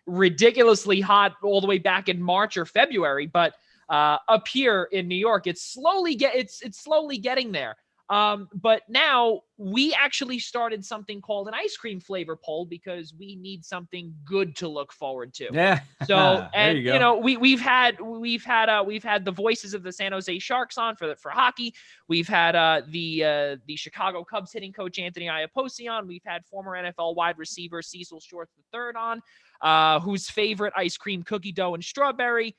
ridiculously hot all the way back in March or February, but up here in New York, it's slowly getting there. But now we actually started something called an ice cream flavor poll because we need something good to look forward to. Yeah. So, There and you go. we've had the voices of the San Jose Sharks on for hockey. We've had the Chicago Cubs hitting coach Anthony Iapoce on. We've had former NFL wide receiver Cecil Shorts III on, whose favorite ice cream cookie dough and strawberry.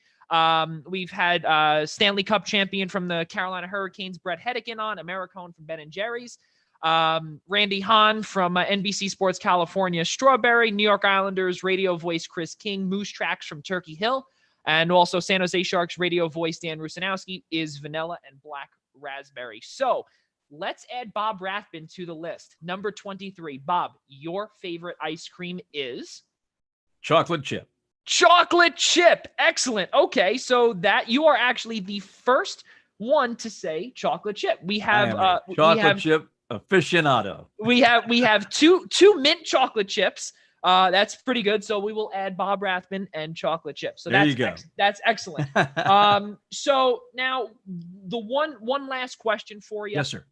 We've had Stanley Cup champion from the Carolina Hurricanes, Brett Hedican on, Americone from Ben & Jerry's, Randy Hahn from NBC Sports California, Strawberry, New York Islanders radio voice Chris King, Moose Tracks from Turkey Hill, and also San Jose Sharks radio voice Dan Rusanowski is vanilla and black raspberry. So let's add Bob Rathbun to the list. Number 23. Bob, your favorite ice cream is? Chocolate chip. Chocolate chip. Excellent. Okay, so that you are actually the first one to say chocolate chip. We have chocolate chip aficionado. We have two mint chocolate chips. That's pretty good. So we will add Bob Rathbun and chocolate chip. So there you go. That's excellent. So now the one last question for you. Yes, sir.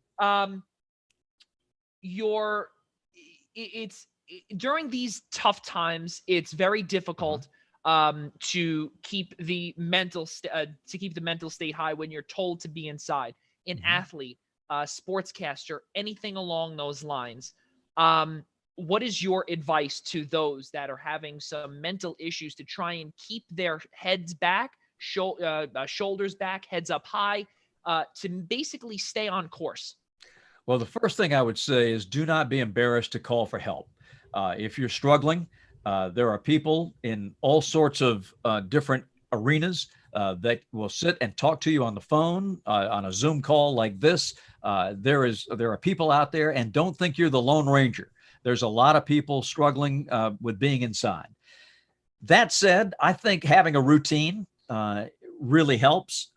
During these tough times, it's very difficult to keep the mental state high when you're told to be inside. An athlete, sportscaster, anything along those lines. What is your advice to those that are having some mental issues to try and keep their heads back, shoulders back, heads up high, to basically stay on course? Well, the first thing I would say is do not be embarrassed to call for help. If you're struggling, there are people in all sorts of different arenas that will sit and talk to you on the phone, on a Zoom call like this. There are people out there, and don't think you're the Lone Ranger. There's a lot of people struggling with being inside. That said, I think having a routine really helps.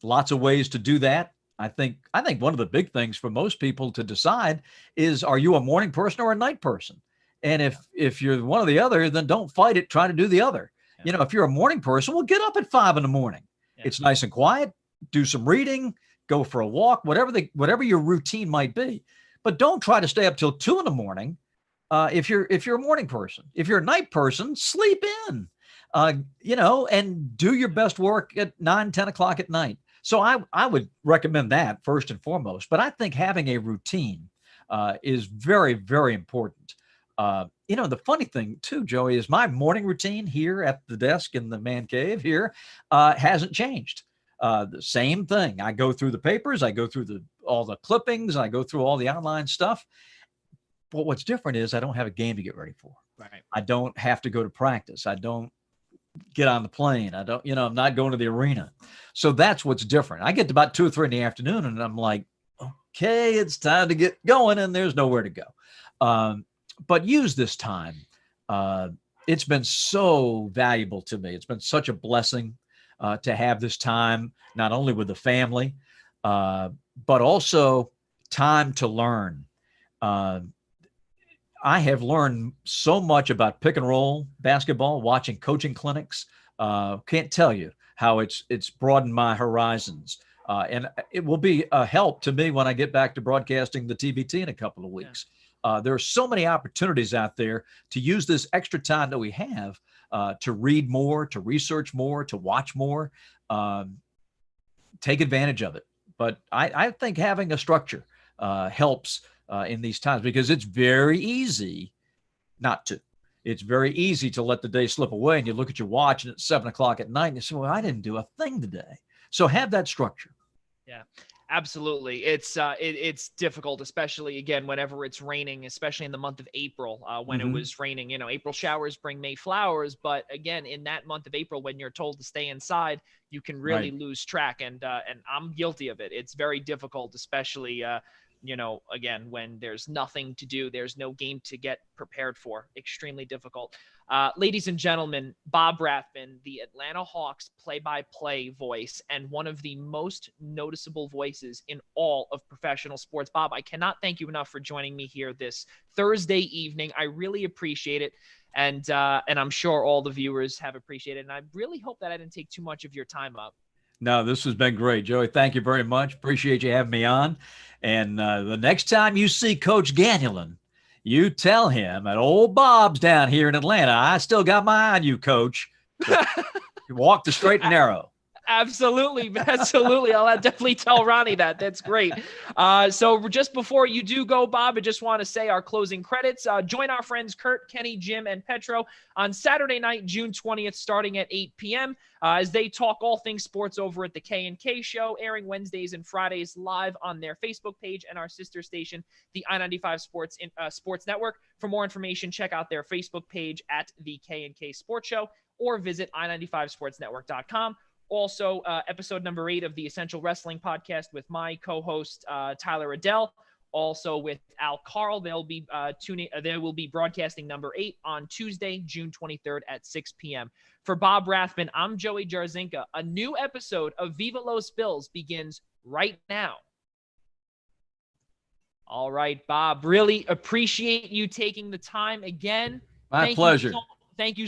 Lots of ways to do that. I think one of the big things for most people to decide is, are you a morning person or a night person? And if you're one or the other, then don't fight it. Try to do the other. Yeah. If you're a morning person, well, get up at 5 a.m. Yeah. It's nice and quiet. Do some reading, go for a walk, whatever your routine might be. But don't try to stay up till 2 a.m. If you're a morning person. If you're a night person, sleep in. And do your best work at 9, 10 o'clock at night. So I would recommend that first and foremost. But I think having a routine is very, very important. The funny thing too, Joey, is my morning routine here at the desk in the man cave here hasn't changed. The same thing. I go through the papers, I go through all the clippings, I go through all the online stuff. But what's different is I don't have a game to get ready for. Right. I don't have to go to practice. I don't get on the plane. I don't, I'm not going to the arena. So that's what's different. I get to about 2 or 3 in the afternoon and I'm like, okay, it's time to get going, and there's nowhere to go. But use this time. It's been so valuable to me. It's been such a blessing to have this time, not only with the family, but also time to learn. I have learned so much about pick and roll basketball, watching coaching clinics. Can't tell you how it's broadened my horizons. And it will be a help to me when I get back to broadcasting the TBT in a couple of weeks. There are so many opportunities out there to use this extra time that we have to read more, to research more, to watch more. Take advantage of it. But I think having a structure helps in these times, because it's very easy not to. It's very easy to let the day slip away and you look at your watch and it's 7 o'clock at night and you say, well, I didn't do a thing today. So have that structure. Yeah, absolutely. It's difficult, especially again, whenever it's raining, especially in the month of April, when it was raining. April showers bring May flowers. But again, in that month of April, when you're told to stay inside, you can really lose track. And I'm guilty of it. It's very difficult, especially again, when there's nothing to do, there's no game to get prepared for. Extremely difficult. Ladies and gentlemen, Bob Rathbun, the Atlanta Hawks play-by-play voice and one of the most noticeable voices in all of professional sports. Bob, I cannot thank you enough for joining me here this Thursday evening. I really appreciate it. And I'm sure all the viewers have appreciated it. And I really hope that I didn't take too much of your time up. No, this has been great, Joey. Thank you very much. Appreciate you having me on. And the next time you see Coach Ganulin, you tell him at old Bob's down here in Atlanta, I still got my eye on you, Coach. You walk the straight and narrow. Absolutely. Absolutely. I'll definitely tell Ronnie that. That's great. So just before you do go, Bob, I just want to say our closing credits. Join our friends Kurt, Kenny, Jim, and Petro on Saturday night, June 20th, starting at 8 p.m. As they talk all things sports over at the K&K Show, airing Wednesdays and Fridays live on their Facebook page and our sister station, the I-95 Sports Network. For more information, check out their Facebook page at the K&K Sports Show or visit i95sportsnetwork.com. Also, episode number 8 of the Essential Wrestling Podcast with my co-host, Tyler Adele. Also with Al Carl. They will be broadcasting number 8 on Tuesday, June 23rd at 6 p.m. For Bob Rathbun, I'm Joey Jarzynka. A new episode of Viva Los Bills begins right now. All right, Bob. Really appreciate you taking the time again. My pleasure. Thank you